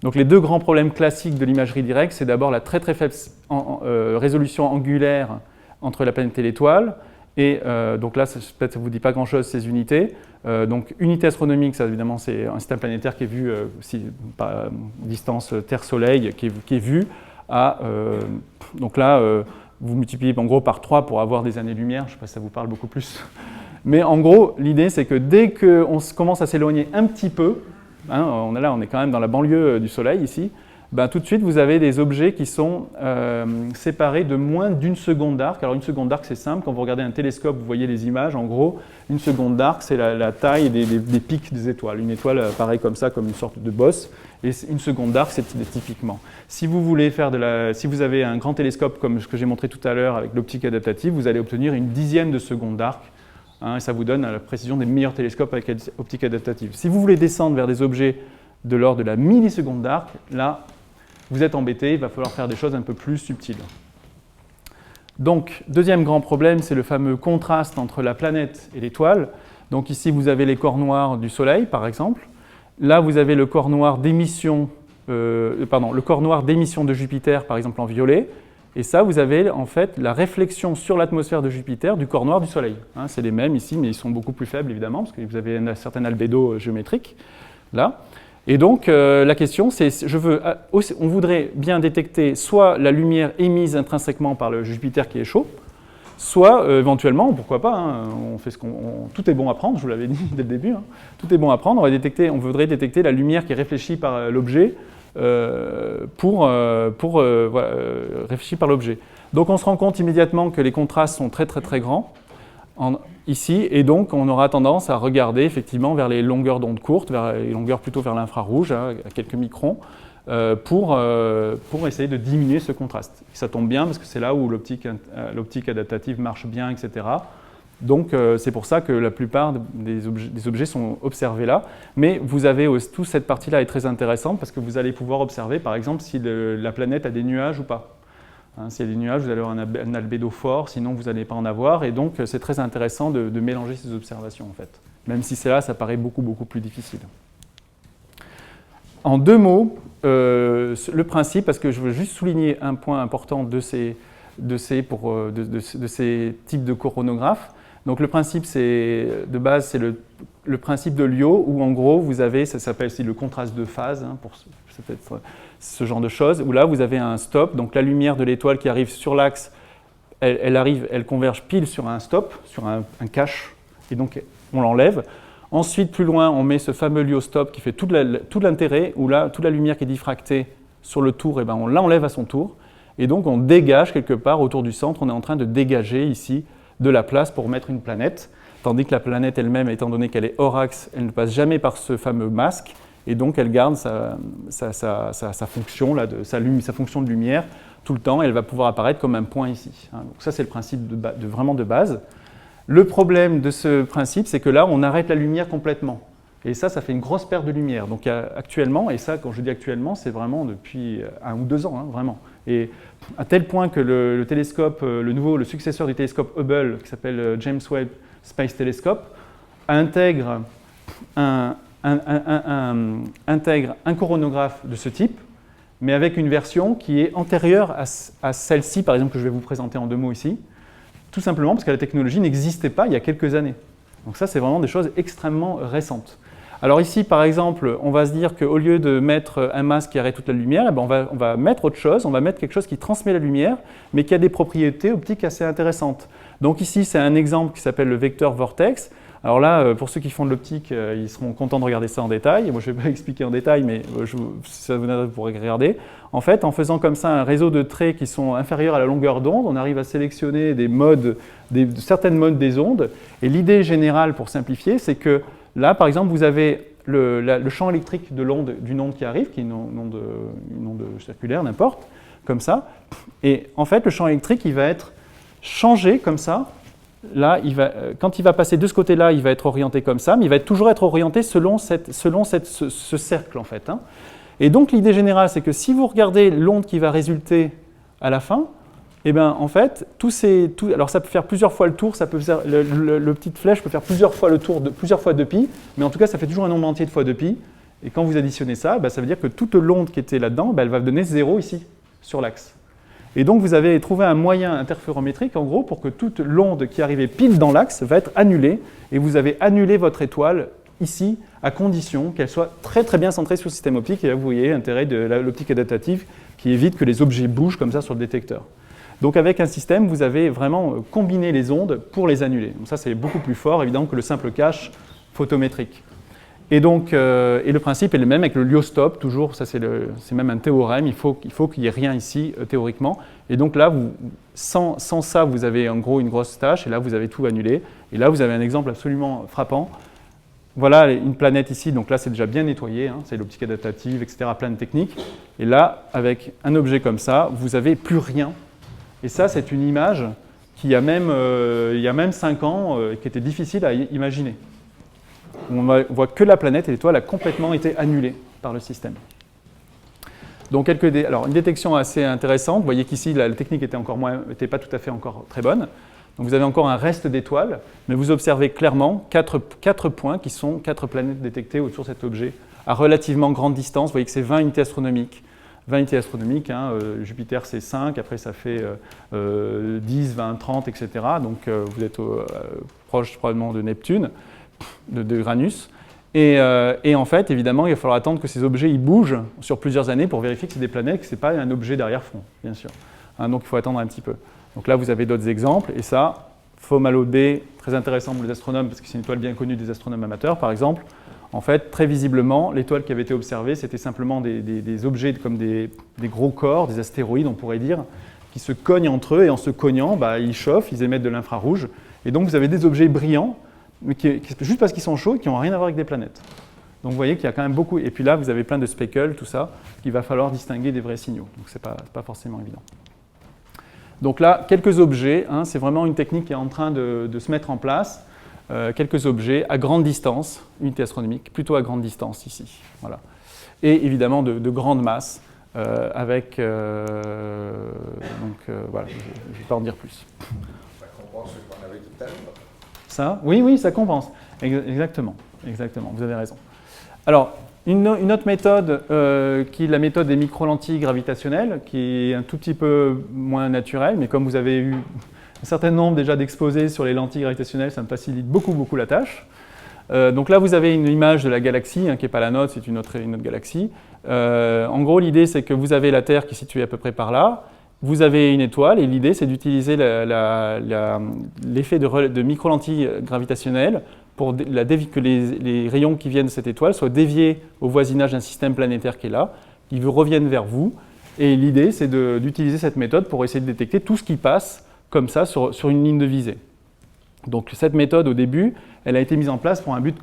Speaker 1: Donc les deux grands problèmes classiques de l'imagerie directe, c'est d'abord la très très faible résolution angulaire entre la planète et l'étoile. Et donc là, peut-être ça ne vous dit pas grand-chose ces unités. Donc unité astronomique, ça évidemment c'est un système planétaire qui est vu par distance Terre-Soleil, qui est vu à... donc là, vous multipliez en gros par 3 pour avoir des années-lumière. Je ne sais pas si ça vous parle beaucoup plus. Mais en gros, l'idée c'est que dès qu'on commence à s'éloigner un petit peu, hein, on est quand même dans la banlieue du Soleil ici, ben, tout de suite vous avez des objets qui sont séparés de moins d'une seconde d'arc. Alors une seconde d'arc c'est simple, quand vous regardez un télescope vous voyez les images, en gros une seconde d'arc c'est la taille des pics des étoiles. Une étoile apparaît comme ça, comme une sorte de bosse, et une seconde d'arc c'est typiquement. Si vous voulez si vous avez un grand télescope comme ce que j'ai montré tout à l'heure avec l'optique adaptative, vous allez obtenir une dixième de seconde d'arc, hein, et ça vous donne la précision des meilleurs télescopes avec optique adaptative. Si vous voulez descendre vers des objets de l'ordre de la milliseconde d'arc, là vous êtes embêté, il va falloir faire des choses un peu plus subtiles. Donc, deuxième grand problème, c'est le fameux contraste entre la planète et l'étoile. Donc ici, vous avez les corps noirs du Soleil, par exemple. Là, vous avez le corps noir d'émission, le corps noir d'émission de Jupiter, par exemple en violet. Et ça, vous avez en fait la réflexion sur l'atmosphère de Jupiter du corps noir du Soleil. Hein, c'est les mêmes ici, mais ils sont beaucoup plus faibles, évidemment, parce que vous avez un certain albédo géométrique, là. Et donc, la question, c'est, on voudrait bien détecter soit la lumière émise intrinsèquement par le Jupiter qui est chaud, soit éventuellement, pourquoi pas, hein, tout est bon à prendre, je vous l'avais dit dès le début, hein, tout est bon à prendre, on voudrait détecter la lumière qui est réfléchie par l'objet réfléchie par l'objet. Donc on se rend compte immédiatement que les contrastes sont très très très grands ici, et donc on aura tendance à regarder effectivement vers les longueurs d'onde courtes, vers les longueurs plutôt vers l'infrarouge, hein, à quelques microns, pour essayer de diminuer ce contraste. Et ça tombe bien parce que c'est là où l'optique adaptative marche bien, etc. Donc c'est pour ça que la plupart des objets sont observés là. Mais vous avez toute cette partie-là est très intéressante parce que vous allez pouvoir observer par exemple si la planète a des nuages ou pas. Hein, s'il y a des nuages, vous allez avoir un albédo fort, sinon vous n'allez pas en avoir. Et donc c'est très intéressant de mélanger ces observations en fait. Même si c'est là, ça paraît beaucoup plus difficile. En deux mots, le principe, parce que je veux juste souligner un point important de ces de ces types de coronographes. Donc le principe de base, c'est le principe de Liot, où en gros vous avez, ça s'appelle aussi le contraste de phase, hein, pour ce genre de choses, où là vous avez un stop, donc la lumière de l'étoile qui arrive sur l'axe, elle converge pile sur un stop, sur un cache, et donc on l'enlève. Ensuite, plus loin, on met ce fameux Liot stop qui fait tout l'intérêt, où là, toute la lumière qui est diffractée sur le tour, on l'enlève à son tour, et donc on dégage quelque part autour du centre, on est en train de dégager ici de la place pour mettre une planète, tandis que la planète elle-même, étant donné qu'elle est hors axe, elle ne passe jamais par ce fameux masque, et donc elle garde sa fonction, sa fonction de lumière tout le temps, et elle va pouvoir apparaître comme un point ici. Donc ça, c'est le principe vraiment de base. Le problème de ce principe, c'est que là, on arrête la lumière complètement. Et ça fait une grosse perte de lumière. Donc actuellement, et ça, quand je dis actuellement, c'est vraiment depuis 1 ou 2 ans, hein, vraiment. Et à tel point que le télescope, le successeur du télescope Hubble, qui s'appelle James Webb Space Telescope, intègre un coronographe de ce type, mais avec une version qui est antérieure à celle-ci, par exemple, que je vais vous présenter en 2 mots ici, tout simplement parce que la technologie n'existait pas il y a quelques années. Donc ça, c'est vraiment des choses extrêmement récentes. Alors ici, par exemple, on va se dire qu'au lieu de mettre un masque qui arrête toute la lumière, on va mettre autre chose, on va mettre quelque chose qui transmet la lumière, mais qui a des propriétés optiques assez intéressantes. Donc ici, c'est un exemple qui s'appelle le vecteur vortex. Alors là, pour ceux qui font de l'optique, ils seront contents de regarder ça en détail. Moi, je ne vais pas expliquer en détail, mais si ça vous intéresse, vous pourrez regarder. En fait, en faisant comme ça un réseau de traits qui sont inférieurs à la longueur d'onde, on arrive à sélectionner certaines modes des ondes. Et l'idée générale, pour simplifier, c'est que là, par exemple, vous avez le champ électrique d'une onde qui arrive, qui est une onde circulaire, n'importe, comme ça. Et en fait, le champ électrique, il va être changé comme ça. Là, quand il va passer de ce côté-là, il va être orienté comme ça, mais il va toujours être orienté selon ce cercle, en fait. Hein. Et donc, l'idée générale, c'est que si vous regardez l'onde qui va résulter à la fin, eh bien, en fait, alors ça peut faire plusieurs fois le tour, le petite flèche peut faire plusieurs fois le tour, plusieurs fois 2π, mais en tout cas, ça fait toujours un nombre entier de fois 2π. Et quand vous additionnez ça, ça veut dire que toute l'onde qui était là-dedans, elle va donner 0 ici, sur l'axe. Et donc, vous avez trouvé un moyen interférométrique, en gros, pour que toute l'onde qui arrivait pile dans l'axe va être annulée, et vous avez annulé votre étoile ici, à condition qu'elle soit très très bien centrée sur le système optique. Et là, vous voyez l'intérêt de l'optique adaptative qui évite que les objets bougent comme ça sur le détecteur. Donc, avec un système, vous avez vraiment combiné les ondes pour les annuler. Donc ça, c'est beaucoup plus fort, évidemment, que le simple cache photométrique. Et donc, le principe est le même avec le Liot stop, toujours, ça c'est même un théorème, il faut qu'il n'y ait rien ici théoriquement. Et donc là, sans ça, vous avez en gros une grosse tâche, et là vous avez tout annulé. Et là, vous avez un exemple absolument frappant. Voilà une planète ici, donc là c'est déjà bien nettoyé, hein, c'est l'optique adaptative, etc., plein de techniques. Et là, avec un objet comme ça, vous n'avez plus rien. Et ça, c'est une image qui, il y a même 5 ans, qui était difficile à imaginer. On voit que la planète et l'étoile a complètement été annulée par le système. Donc, alors, une détection assez intéressante. Vous voyez qu'ici, la technique était pas tout à fait encore très bonne. Donc, vous avez encore un reste d'étoiles, mais vous observez clairement 4 points qui sont 4 planètes détectées autour de cet objet à relativement grande distance. Vous voyez que c'est 20 unités astronomiques. 20 unités astronomiques, hein, Jupiter c'est 5, après ça fait 10, 20, 30, etc. Donc, vous êtes proche probablement de Neptune. De Uranus. Et en fait, évidemment, il va falloir attendre que ces objets ils bougent sur plusieurs années pour vérifier que c'est des planètes, que ce n'est pas un objet d'arrière-fond, bien sûr. Hein, donc il faut attendre un petit peu. Donc là, vous avez d'autres exemples. Et ça, Fomalhaut B, très intéressant pour les astronomes, parce que c'est une étoile bien connue des astronomes amateurs, par exemple. En fait, très visiblement, l'étoile qui avait été observée, c'était simplement des objets comme des gros corps, des astéroïdes, on pourrait dire, qui se cognent entre eux, et en se cognant, ils chauffent, ils émettent de l'infrarouge. Et donc, vous avez des objets brillants, mais juste parce qu'ils sont chauds et qui n'ont rien à voir avec des planètes. Donc vous voyez qu'il y a quand même beaucoup, et puis là vous avez plein de speckles, tout ça, qu'il va falloir distinguer des vrais signaux. Donc c'est pas forcément évident. Donc là, quelques objets, hein, c'est vraiment une technique qui est en train de se mettre en place. Quelques objets à grande distance, unité astronomique, plutôt à grande distance ici. Voilà. Et évidemment de grande masse, avec... voilà, je ne vais pas en dire plus.
Speaker 2: Ça compense ce qu'on avait tout à l'heure.
Speaker 1: Ça, oui, ça compense. Exactement, vous avez raison. Alors, Une autre méthode, qui est la méthode des micro-lentilles gravitationnelles, qui est un tout petit peu moins naturelle, mais comme vous avez eu un certain nombre déjà d'exposés sur les lentilles gravitationnelles, ça me facilite beaucoup, beaucoup la tâche. Donc là, vous avez une image de la galaxie, hein, qui n'est pas la nôtre, c'est une autre galaxie. En gros, l'idée, c'est que vous avez la Terre qui est située à peu près par là, vous avez une étoile, et l'idée, c'est d'utiliser l'effet de micro-lentilles gravitationnelles pour que les rayons qui viennent de cette étoile soient déviés au voisinage d'un système planétaire qui est là, ils reviennent vers vous, et l'idée, c'est d'utiliser cette méthode pour essayer de détecter tout ce qui passe comme ça sur une ligne de visée. Donc cette méthode, au début, elle a été mise en place pour un but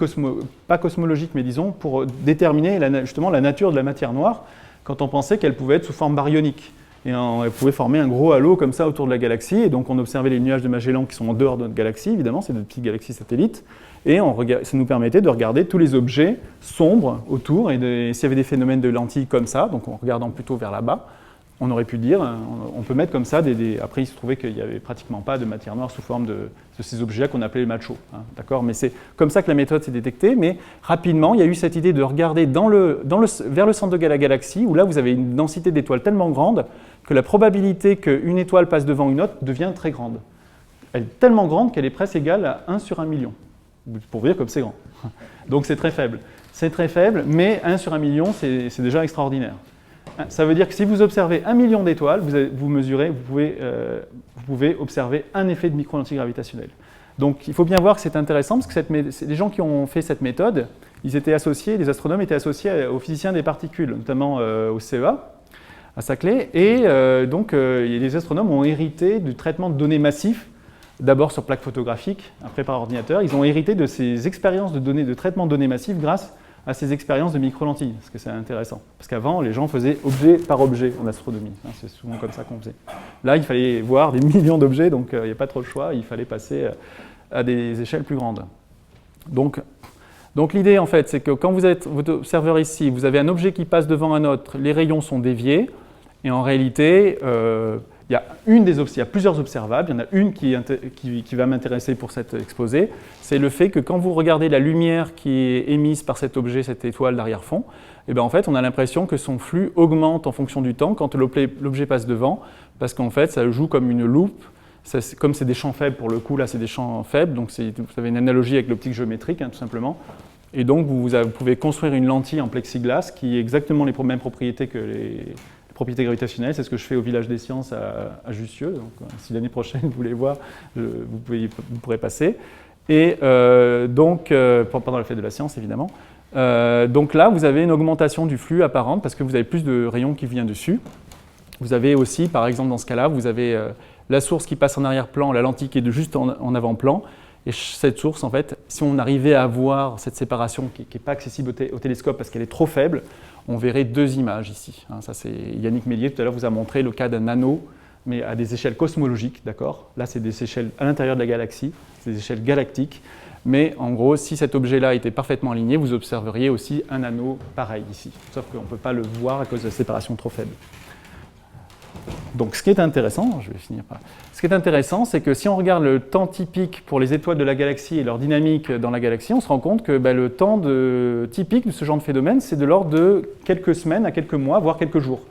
Speaker 1: pas cosmologique, mais disons pour déterminer justement la nature de la matière noire, quand on pensait qu'elle pouvait être sous forme baryonique. Et elle pouvait former un gros halo comme ça autour de la galaxie, et donc on observait les nuages de Magellan qui sont en dehors de notre galaxie, évidemment, c'est de petites galaxies satellites, et ça nous permettait de regarder tous les objets sombres autour, et s'il y avait des phénomènes de lentilles comme ça, donc en regardant plutôt vers là-bas, on aurait pu dire, on peut mettre comme ça Après, il se trouvait qu'il n'y avait pratiquement pas de matière noire sous forme de ces objets qu'on appelait les machos. Hein, d'accord, mais c'est comme ça que la méthode s'est détectée. Mais rapidement, il y a eu cette idée de regarder vers le centre de la galaxie, où là, vous avez une densité d'étoiles tellement grande que la probabilité qu'une étoile passe devant une autre devient très grande. Elle est tellement grande qu'elle est presque égale à 1 sur 1 million. Pour vous dire comme c'est grand. Donc c'est très faible. C'est très faible, mais 1 sur 1 million, c'est déjà extraordinaire. Ça veut dire que si vous observez 1 million d'étoiles, vous pouvez observer un effet de micro-lentille gravitationnelle. Donc il faut bien voir que c'est intéressant, parce que les gens qui ont fait cette méthode, les astronomes étaient associés aux physiciens des particules, notamment au CEA, à Saclay, et donc les astronomes ont hérité du traitement de données massifs, d'abord sur plaque photographique, après par ordinateur. Ils ont hérité de ces expériences de traitement de données massives grâce à ces expériences de micro-lentilles, parce que c'est intéressant. Parce qu'avant, les gens faisaient objet par objet en astronomie. Hein, c'est souvent comme ça qu'on faisait. Là, il fallait voir des millions d'objets, donc il n'y a pas trop de choix, il fallait passer à des échelles plus grandes. Donc l'idée, en fait, c'est que quand vous êtes votre observeur ici, vous avez un objet qui passe devant un autre, les rayons sont déviés, et en réalité, il y a plusieurs observables. Il y en a une qui va m'intéresser pour cet exposé. C'est le fait que quand vous regardez la lumière qui est émise par cet objet, cette étoile d'arrière-fond, et bien en fait, on a l'impression que son flux augmente en fonction du temps quand l'objet passe devant, parce qu'en fait, ça joue comme une loupe. Comme c'est des champs faibles, pour le coup, là, c'est des champs faibles, donc vous avez une analogie avec l'optique géométrique, hein, tout simplement. Et donc, vous pouvez construire une lentille en plexiglas qui a exactement les mêmes propriétés que les propriétés gravitationnelles. C'est ce que je fais au Village des Sciences à Jussieu. Donc, si l'année prochaine vous voulez voir, vous pourrez passer. Et donc, pendant la fête de la science, évidemment. Donc là, vous avez une augmentation du flux apparente parce que vous avez plus de rayons qui viennent dessus. Vous avez aussi, par exemple, dans ce cas-là, vous avez la source qui passe en arrière-plan, la lentille qui est juste en avant-plan. Et cette source, en fait, si on arrivait à voir cette séparation qui n'est pas accessible au télescope parce qu'elle est trop faible, on verrait deux images ici. Ça, c'est Yannick Mélier, tout à l'heure, vous a montré le cas d'un anneau, mais à des échelles cosmologiques, d'accord ? Là, c'est des échelles à l'intérieur de la galaxie, c'est des échelles galactiques. Mais en gros, si cet objet-là était parfaitement aligné, vous observeriez aussi un anneau pareil ici. Sauf qu'on ne peut pas le voir à cause de la séparation trop faible. Donc ce qui est intéressant, je vais finir par... Ce qui est intéressant, c'est que si on regarde le temps typique pour les étoiles de la galaxie et leur dynamique dans la galaxie, on se rend compte que le temps typique de ce genre de phénomène, c'est de l'ordre de quelques semaines à quelques mois, voire quelques jours.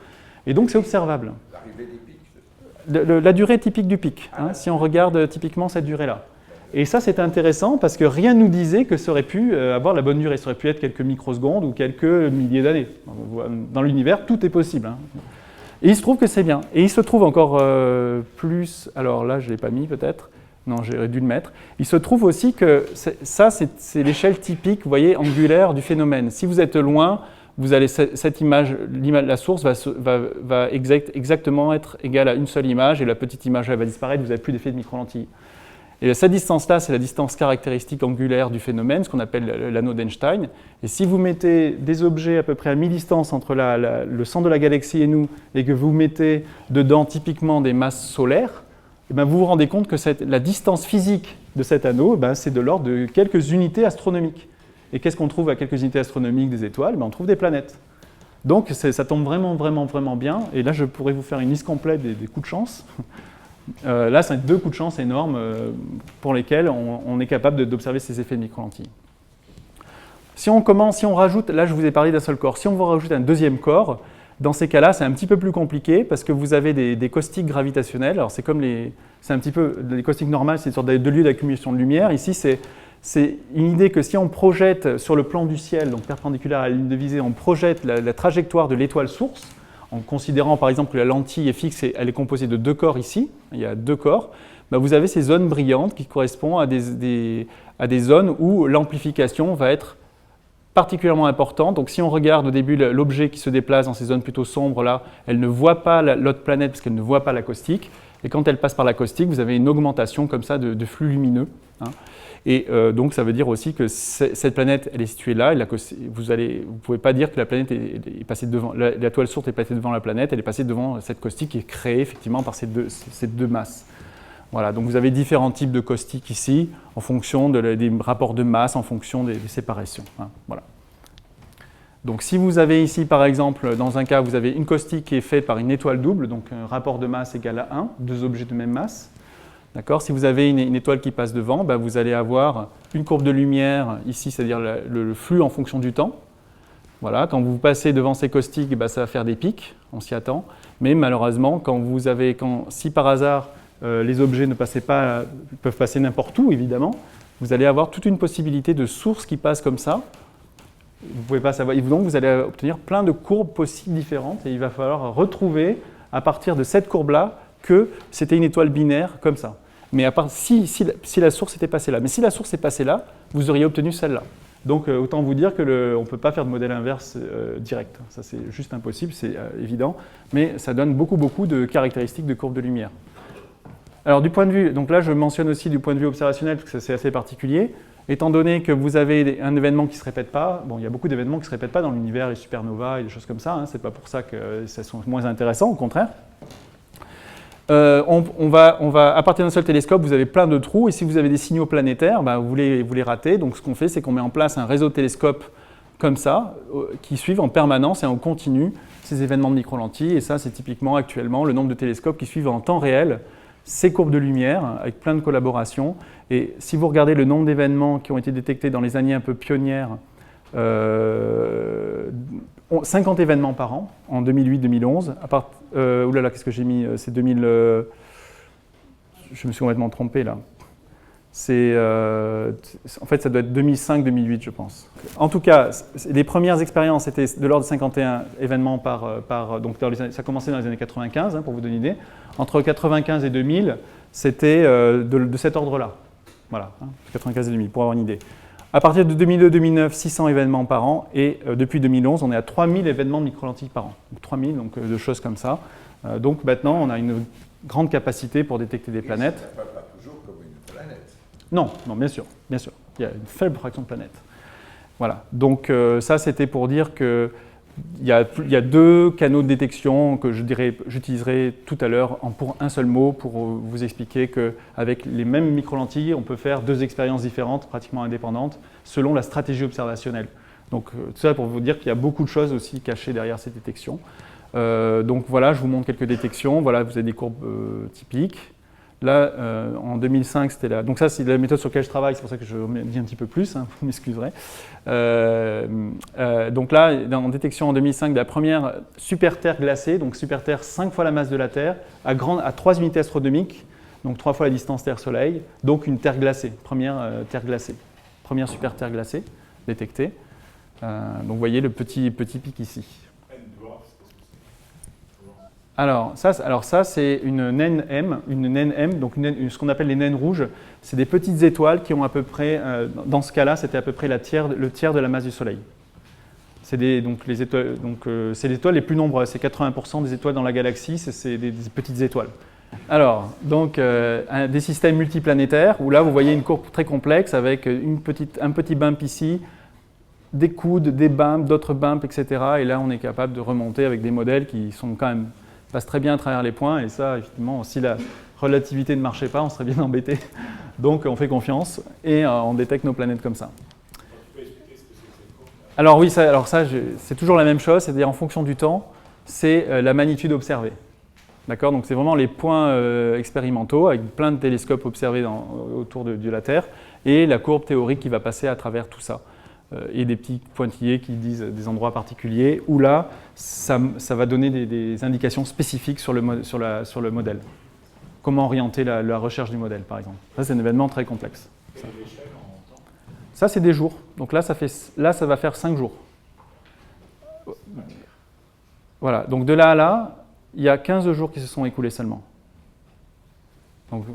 Speaker 1: Et donc c'est observable.
Speaker 2: L'arrivée des pics,
Speaker 1: la durée typique du pic, si on regarde typiquement cette durée-là. Et ça, c'est intéressant parce que rien ne nous disait que ça aurait pu avoir la bonne durée. Ça aurait pu être quelques microsecondes ou quelques milliers d'années. Dans l'univers, tout est possible. Et il se trouve que c'est bien. Et il se trouve encore plus... Alors là, je ne l'ai pas mis peut-être. Non, j'aurais dû le mettre. Il se trouve aussi que ça, c'est l'échelle typique, vous voyez, angulaire du phénomène. Si vous êtes loin, vous allez, cette image, la source va exactement être égale à une seule image et la petite image elle va disparaître, vous n'avez plus d'effet de micro-lentille. Et cette distance-là, c'est la distance caractéristique angulaire du phénomène, ce qu'on appelle l'anneau d'Einstein. Et si vous mettez des objets à peu près à mi-distance entre le centre de la galaxie et nous, et que vous mettez dedans typiquement des masses solaires, vous vous rendez compte que la distance physique de cet anneau, c'est de l'ordre de quelques unités astronomiques. Et qu'est-ce qu'on trouve à quelques unités astronomiques des étoiles ? On trouve des planètes. Donc ça tombe vraiment, vraiment, vraiment bien. Et là, je pourrais vous faire une liste complète des coups de chance. Là, c'est deux coups de chance énormes pour lesquels on est capable d'observer ces effets de micro-lentilles. Si on rajoute, là je vous ai parlé d'un seul corps, si on vous rajoute un deuxième corps, dans ces cas-là, c'est un petit peu plus compliqué parce que vous avez des caustiques gravitationnels. Alors c'est un petit peu, les caustiques normales, c'est une sorte de lieu d'accumulation de lumière. Ici, c'est une idée que si on projette sur le plan du ciel, donc perpendiculaire à la ligne de visée, on projette la trajectoire de l'étoile source, en considérant par exemple que la lentille est fixe et elle est composée de deux corps ici, il y a deux corps, ben vous avez ces zones brillantes qui correspondent à des zones où l'amplification va être particulièrement importante. Donc si on regarde au début l'objet qui se déplace dans ces zones plutôt sombres là, elle ne voit pas l'autre planète parce qu'elle ne voit pas l'acoustique. Et quand elle passe par l'acoustique, vous avez une augmentation comme ça de flux lumineux. Hein. Et donc ça veut dire aussi que cette planète, elle est située là. Et vous ne pouvez pas dire que la planète est passée devant, la toile sourde est passée devant la planète, elle est passée devant cette caustique qui est créée effectivement par ces deux masses. Voilà, donc vous avez différents types de caustiques ici, en fonction des rapports de masse, en fonction des séparations. Hein, voilà. Donc si vous avez ici, par exemple, dans un cas, vous avez une caustique qui est faite par une étoile double, donc un rapport de masse égal à 1, deux objets de même masse. D'accord ? Si vous avez une étoile qui passe devant, ben vous allez avoir une courbe de lumière ici, c'est-à-dire le flux en fonction du temps. Voilà, quand vous passez devant ces caustiques, ben ça va faire des pics, on s'y attend. Mais malheureusement, si par hasard, les objets peuvent passer n'importe où, évidemment, vous allez avoir toute une possibilité de sources qui passent comme ça. Vous ne pouvez pas savoir. Et donc, vous allez obtenir plein de courbes possibles différentes et il va falloir retrouver, à partir de cette courbe-là, que c'était une étoile binaire comme ça. Mais si la source était passée là. Mais si la source est passée là, vous auriez obtenu celle-là. Donc, autant vous dire qu'on ne peut pas faire de modèle inverse direct. Ça, c'est juste impossible, c'est évident. Mais ça donne beaucoup de caractéristiques de courbes de lumière. Alors du point de vue, donc là je mentionne aussi du point de vue observationnel parce que c'est assez particulier, étant donné que vous avez un événement qui ne se répète pas, bon il y a beaucoup d'événements qui ne se répètent pas dans l'univers, les supernovas et des choses comme ça, hein, c'est pas pour ça que ça sont moins intéressants, au contraire. À partir d'un seul télescope, vous avez plein de trous et si vous avez des signaux planétaires, ben, vous les ratez, donc ce qu'on fait c'est qu'on met en place un réseau de télescopes comme ça, qui suivent en permanence et en continu ces événements de micro-lentilles et ça c'est typiquement actuellement le nombre de télescopes qui suivent en temps réel ces courbes de lumière avec plein de collaborations. Et si vous regardez le nombre d'événements qui ont été détectés dans les années un peu pionnières, 50 événements par an en 2008-2011. Oulala, qu'est-ce que j'ai mis? C'est 2000. Je me suis complètement trompé là. En fait, ça doit être 2005-2008, je pense. En tout cas, les premières expériences étaient de l'ordre de 51 événements donc ça commençait dans les années 95, hein, pour vous donner une idée. Entre 95 et 2000, c'était de cet ordre-là. Voilà, hein, 95 et 2000, pour avoir une idée. À partir de 2002-2009, 600 événements par an, et depuis 2011, on est à 3000 événements de micro-lentilles par an. Donc 3000, donc de choses comme ça. Donc maintenant, on a une grande capacité pour détecter des planètes.
Speaker 2: Ça ne pas toujours comme une planète.
Speaker 1: Non, bien sûr. Il y a une faible fraction de planètes. Voilà, donc ça c'était pour dire qu'il y a deux canaux de détection que j'utiliserai tout à l'heure pour un seul mot pour vous expliquer qu'avec les mêmes micro-lentilles, on peut faire deux expériences différentes, pratiquement indépendantes, selon la stratégie observationnelle. Donc tout ça pour vous dire qu'il y a beaucoup de choses aussi cachées derrière ces détections. Donc voilà, je vous montre quelques détections. Voilà, vous avez des courbes typiques. Là, en 2005, c'était là. Donc ça, c'est la méthode sur laquelle je travaille, c'est pour ça que je dis un petit peu plus, hein, vous m'excuserez. Donc là, en détection en 2005 de la première super Terre glacée, donc super Terre 5 fois la masse de la Terre, à 3 unités astronomiques, donc 3 fois la distance Terre-Soleil, donc une Terre glacée, première Terre glacée, première super Terre glacée détectée. Donc vous voyez le petit pic ici. Alors ça c'est une naine M, donc ce qu'on appelle les naines rouges. C'est des petites étoiles qui ont à peu près, dans ce cas-là, c'était à peu près le tiers de la masse du Soleil. C'est les étoiles les plus nombreuses, c'est 80% des étoiles dans la galaxie, c'est des petites étoiles. Alors, donc des systèmes multiplanétaires, où là vous voyez une courbe très complexe avec un petit bump ici, des coudes, des bumps, d'autres bumps, etc. Et là on est capable de remonter avec des modèles qui sont quand même passe très bien à travers les points, et ça, effectivement, si la relativité ne marchait pas, on serait bien embêté. Donc, on fait confiance et on détecte nos planètes comme ça. Alors oui, c'est toujours la même chose, c'est-à-dire en fonction du temps, c'est la magnitude observée. D'accord ? Donc, c'est vraiment les points expérimentaux, avec plein de télescopes observés autour de la Terre, et la courbe théorique qui va passer à travers tout ça. et des petits pointillés qui disent des endroits particuliers, où là, ça va donner des indications spécifiques sur le modèle. Comment orienter la recherche du modèle, par exemple. Ça, c'est un événement très complexe. Ça, c'est des jours. Donc là, ça va faire 5 jours. Voilà. Donc de là à là, il y a 15 jours qui se sont écoulés seulement. Donc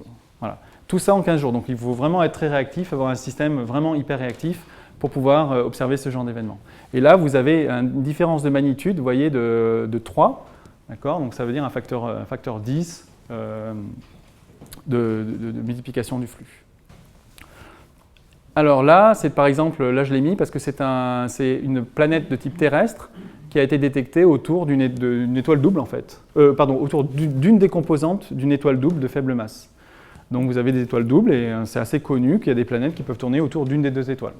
Speaker 1: voilà. Tout ça en 15 jours. Donc il faut vraiment être très réactif, avoir un système vraiment hyper réactif pour pouvoir observer ce genre d'événement. Et là, vous avez une différence de magnitude, vous voyez, de 3. D'accord ? Donc ça veut dire un facteur 10 de multiplication du flux. Alors là, c'est par exemple, là je l'ai mis parce que c'est une planète de type terrestre qui a été détectée autour d'une étoile double en fait. Autour d'une des composantes d'une étoile double de faible masse. Donc vous avez des étoiles doubles et c'est assez connu qu'il y a des planètes qui peuvent tourner autour d'une des 2 étoiles.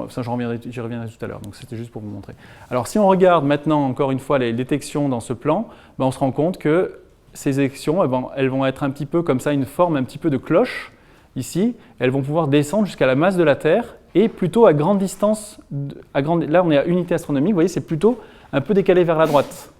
Speaker 1: Ça, j'y reviendrai tout à l'heure, donc c'était juste pour vous montrer. Alors si on regarde maintenant encore une fois les détections dans ce plan, ben, on se rend compte que ces détections, elles vont être un petit peu comme ça, une forme un petit peu de cloche, ici. Elles vont pouvoir descendre jusqu'à la masse de la Terre et plutôt à grande distance, là on est à unité astronomique, vous voyez, c'est plutôt un peu décalé vers la droite.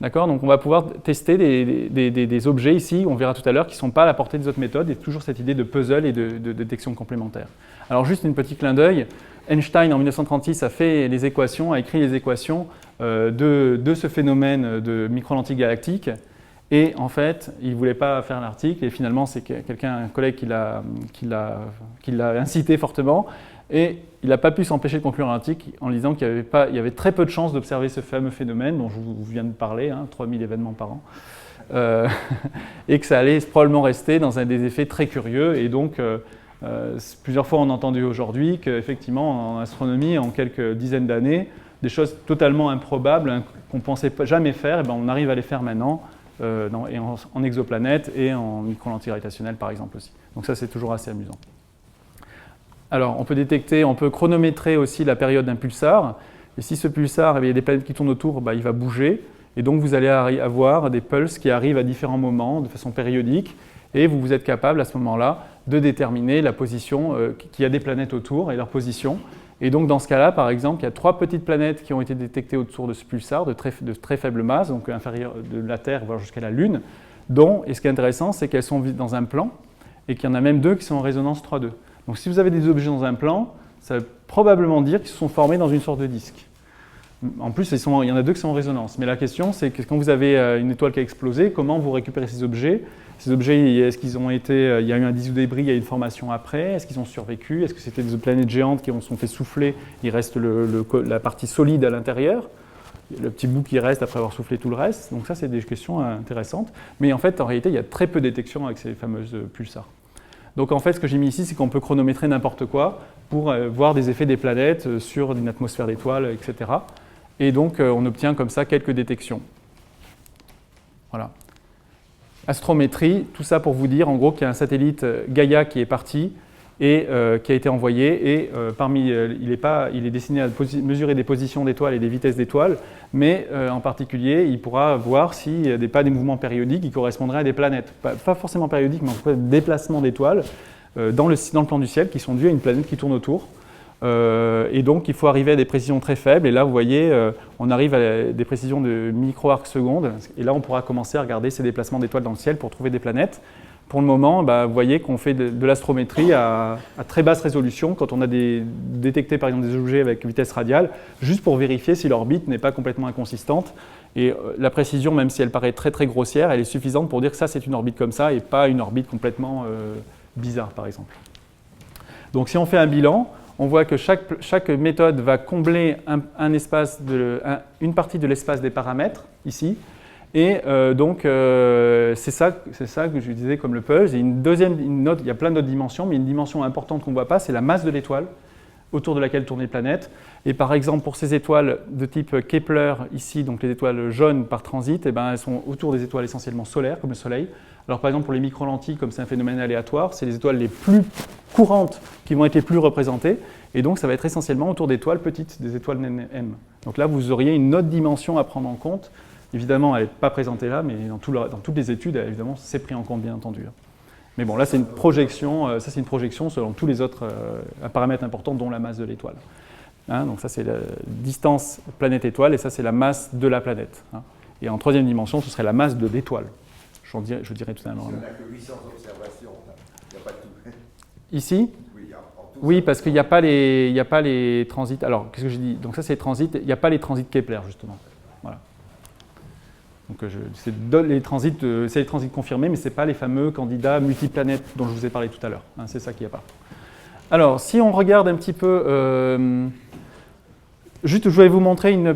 Speaker 1: D'accord ? Donc on va pouvoir tester des objets ici, on verra tout à l'heure, qui ne sont pas à la portée des autres méthodes, et toujours cette idée de puzzle et de détection complémentaire. Alors juste un petit clin d'œil, Einstein en 1936 a écrit les équations de ce phénomène de micro-lentilles galactiques, et en fait, il ne voulait pas faire l'article, et finalement c'est un collègue qui l'a incité fortement, et il n'a pas pu s'empêcher de conclure l'article en disant qu'il y avait très peu de chances d'observer ce fameux phénomène dont je vous viens de parler, 3000 événements par an, et que ça allait probablement rester dans des effets très curieux. Et donc, plusieurs fois on a entendu aujourd'hui qu'effectivement en astronomie, en quelques dizaines d'années, des choses totalement improbables qu'on ne pensait jamais faire, et ben on arrive à les faire maintenant, en exoplanètes et en micro-lentilles gravitationnelles par exemple aussi. Donc ça c'est toujours assez amusant. Alors, on peut chronométrer aussi la période d'un pulsar. Et si ce pulsar, il y a des planètes qui tournent autour, il va bouger. Et donc, vous allez avoir des pulses qui arrivent à différents moments, de façon périodique. Et vous êtes capable, à ce moment-là, de déterminer la position, qu'il y a des planètes autour et leur position. Et donc, dans ce cas-là, par exemple, il y a 3 petites planètes qui ont été détectées autour de ce pulsar, de très faible masse, donc inférieure de la Terre, voire jusqu'à la Lune, et ce qui est intéressant, c'est qu'elles sont dans un plan, et qu'il y en a même 2 qui sont en résonance 3,2. Donc si vous avez des objets dans un plan, ça veut probablement dire qu'ils se sont formés dans une sorte de disque. En plus, il y en a 2 qui sont en résonance. Mais la question, c'est que quand vous avez une étoile qui a explosé, comment vous récupérez ces objets ? Ces objets, est-ce qu'ils ont été, il y a eu un disque débris, il y a eu une formation après ? Est-ce qu'ils ont survécu ? Est-ce que c'était des planètes géantes qui se sont fait souffler ? Il reste la partie solide à l'intérieur, le petit bout qui reste après avoir soufflé tout le reste. Donc ça, c'est des questions intéressantes. Mais en fait, en réalité, il y a très peu de détections avec ces fameuses pulsars. Donc en fait, ce que j'ai mis ici, c'est qu'on peut chronométrer n'importe quoi pour voir des effets des planètes sur une atmosphère d'étoiles, etc. Et donc on obtient comme ça quelques détections. Voilà. Astrométrie, tout ça pour vous dire en gros qu'il y a un satellite Gaia qui est parti et qui a été envoyé. Et il est destiné à mesurer des positions d'étoiles et des vitesses d'étoiles, mais en particulier, il pourra voir s'il n'y a pas des mouvements périodiques qui correspondraient à des planètes. Pas forcément périodiques, mais en tout cas des déplacements d'étoiles dans le plan du ciel qui sont dus à une planète qui tourne autour. Et donc, il faut arriver à des précisions très faibles. Et là, vous voyez, on arrive à des précisions de micro-arcs secondes. Et là, on pourra commencer à regarder ces déplacements d'étoiles dans le ciel pour trouver des planètes. Pour le moment, vous voyez qu'on fait de l'astrométrie à très basse résolution quand on a détecté par exemple des objets avec vitesse radiale, juste pour vérifier si l'orbite n'est pas complètement inconsistante. Et la précision, même si elle paraît très très grossière, elle est suffisante pour dire que ça c'est une orbite comme ça et pas une orbite complètement bizarre par exemple. Donc si on fait un bilan, on voit que chaque méthode va combler une partie de l'espace des paramètres ici. Et donc, c'est ça que je disais comme le puzzle. Et il y a plein d'autres dimensions, mais une dimension importante qu'on ne voit pas, c'est la masse de l'étoile autour de laquelle tournent les planètes. Et par exemple, pour ces étoiles de type Kepler, ici, donc les étoiles jaunes par transit, elles sont autour des étoiles essentiellement solaires, comme le Soleil. Alors par exemple, pour les micro-lentilles, comme c'est un phénomène aléatoire, c'est les étoiles les plus courantes qui vont être les plus représentées. Et donc, ça va être essentiellement autour d'étoiles petites, des étoiles M. Donc là, vous auriez une autre dimension à prendre en compte. Évidemment, elle n'est pas présentée là, mais dans toutes les études, évidemment, c'est pris en compte, bien entendu. Mais bon, là, c'est une projection, ça c'est une projection selon tous les autres paramètres importants, dont la masse de l'étoile. Hein, donc ça, c'est la distance planète-étoile, et ça, c'est la masse de la planète. Hein. Et en troisième dimension, ce serait la masse de l'étoile. Je dirais tout à l'heure.
Speaker 2: Si on n'a que 800 observations, il n'y a pas de tout.
Speaker 1: Ici ? Oui, parce qu'il n'y a pas les transits. Alors, qu'est-ce que j'ai dit? Donc ça, c'est les transits. Il n'y a pas les transits Kepler, justement. Voilà. Donc, c'est les transits confirmés, mais ce n'est pas les fameux candidats multiplanètes dont je vous ai parlé tout à l'heure. Hein, c'est ça qu'il n'y a pas. Alors, si on regarde un petit peu... juste, je vais vous montrer une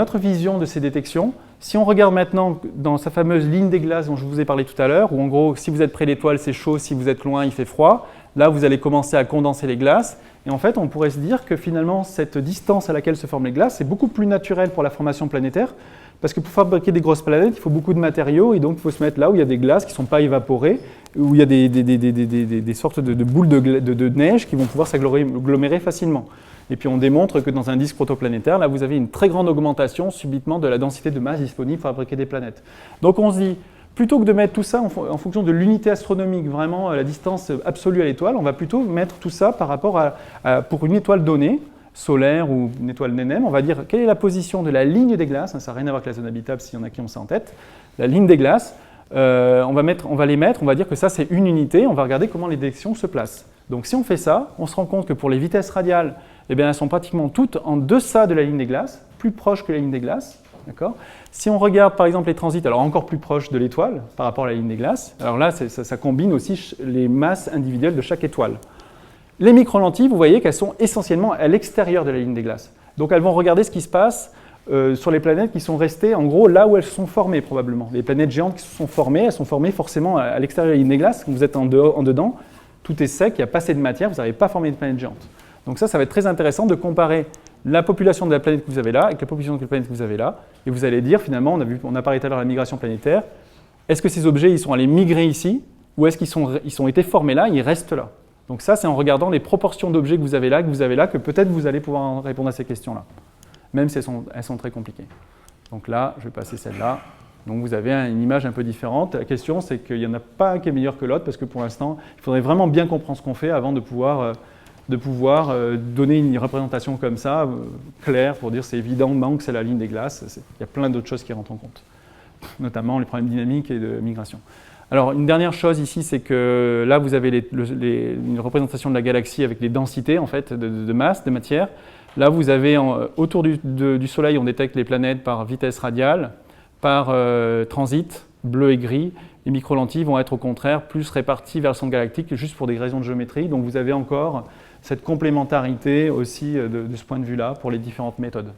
Speaker 1: autre vision de ces détections. Si on regarde maintenant dans sa fameuse ligne des glaces dont je vous ai parlé tout à l'heure, où en gros, si vous êtes près de l'étoile, c'est chaud, si vous êtes loin, il fait froid. Là, vous allez commencer à condenser les glaces. Et en fait, on pourrait se dire que finalement, cette distance à laquelle se forment les glaces, c'est beaucoup plus naturel pour la formation planétaire. Parce que pour fabriquer des grosses planètes, il faut beaucoup de matériaux. Et donc, il faut se mettre là où il y a des glaces qui ne sont pas évaporées, où il y a des sortes de boules de neige qui vont pouvoir s'agglomérer facilement. Et puis, on démontre que dans un disque protoplanétaire, là, vous avez une très grande augmentation subitement de la densité de masse disponible pour fabriquer des planètes. Donc, on se dit, plutôt que de mettre tout ça en fonction de l'unité astronomique, vraiment la distance absolue à l'étoile, on va plutôt mettre tout ça par rapport pour une étoile donnée, solaire ou une étoile NNM, on va dire quelle est la position de la ligne des glaces, ça n'a rien à voir avec la zone habitable s'il y en a qui ont ça en tête, la ligne des glaces, on va dire que ça c'est une unité, on va regarder comment les détections se placent. Donc si on fait ça, on se rend compte que pour les vitesses radiales, eh bien, elles sont pratiquement toutes en deçà de la ligne des glaces, plus proches que la ligne des glaces. Si on regarde par exemple les transits, alors encore plus proches de l'étoile par rapport à la ligne des glaces, alors là ça combine aussi les masses individuelles de chaque étoile. Les microlentilles, vous voyez qu'elles sont essentiellement à l'extérieur de la ligne des glaces. Donc elles vont regarder ce qui se passe sur les planètes qui sont restées en gros là où elles se sont formées probablement. Les planètes géantes qui se sont formées, elles sont formées forcément à l'extérieur de la ligne des glaces. Quand vous êtes en dedans, tout est sec, il n'y a pas assez de matière, vous n'avez pas formé de planète géante. Donc ça va être très intéressant de comparer la population de la planète que vous avez là avec la population de la planète que vous avez là. Et vous allez dire finalement, on a parlé tout à l'heure de la migration planétaire, est-ce que ces objets ils sont allés migrer ici ou est-ce qu'ils ont été formés là et ils restent là? Donc ça, c'est en regardant les proportions d'objets que vous avez là, que peut-être vous allez pouvoir répondre à ces questions-là, même si elles sont très compliquées. Donc là, je vais passer celle-là. Donc vous avez une image un peu différente. La question, c'est qu'il n'y en a pas un qui est meilleur que l'autre, parce que pour l'instant, il faudrait vraiment bien comprendre ce qu'on fait avant de pouvoir donner une représentation comme ça, claire, pour dire c'est évident que c'est la ligne des glaces. Il y a plein d'autres choses qui rentrent en compte, notamment les problèmes dynamiques et de migration. Alors, une dernière chose ici, c'est que là, vous avez une représentation de la galaxie avec les densités en fait, de masse, de matière. Là, vous avez autour du Soleil, on détecte les planètes par vitesse radiale, par transit, bleu et gris. Les microlentilles vont être au contraire plus réparties vers le centre galactique, juste pour des raisons de géométrie. Donc, vous avez encore cette complémentarité aussi de ce point de vue-là pour les différentes méthodes.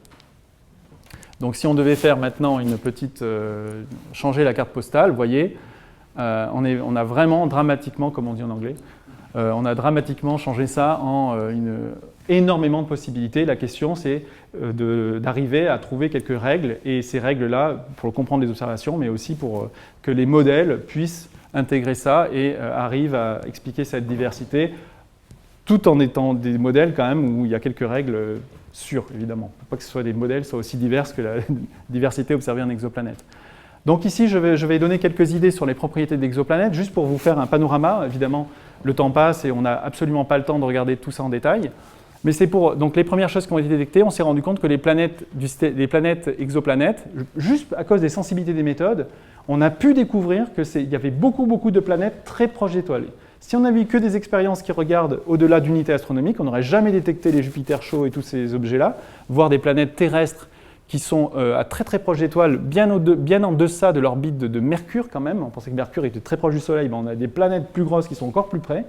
Speaker 1: Donc, si on devait faire maintenant une petite... changer la carte postale, vous voyez, on a vraiment dramatiquement, comme on dit en anglais, on a dramatiquement changé ça en énormément de possibilités. La question, c'est d'arriver à trouver quelques règles, et ces règles-là, pour comprendre les observations, mais aussi pour que les modèles puissent intégrer ça et arrivent à expliquer cette diversité, tout en étant des modèles quand même où il y a quelques règles sûres, évidemment. Il ne faut pas que ce soit des modèles soient aussi divers que la diversité observée en exoplanète. Donc ici, je vais donner quelques idées sur les propriétés d'exoplanètes, juste pour vous faire un panorama. Évidemment, le temps passe et on n'a absolument pas le temps de regarder tout ça en détail. Mais c'est donc les premières choses qui ont été détectées, on s'est rendu compte que les planètes exoplanètes, juste à cause des sensibilités des méthodes, on a pu découvrir qu'il y avait beaucoup de planètes très proches d'étoiles. Si on n'avait que des expériences qui regardent au-delà d'unités astronomiques, on n'aurait jamais détecté les Jupiters chauds et tous ces objets-là, voire des planètes terrestres qui sont à très proches d'étoiles, bien en deçà de l'orbite de Mercure quand même. On pensait que Mercure était très proche du Soleil, mais on a des planètes plus grosses qui sont encore plus près.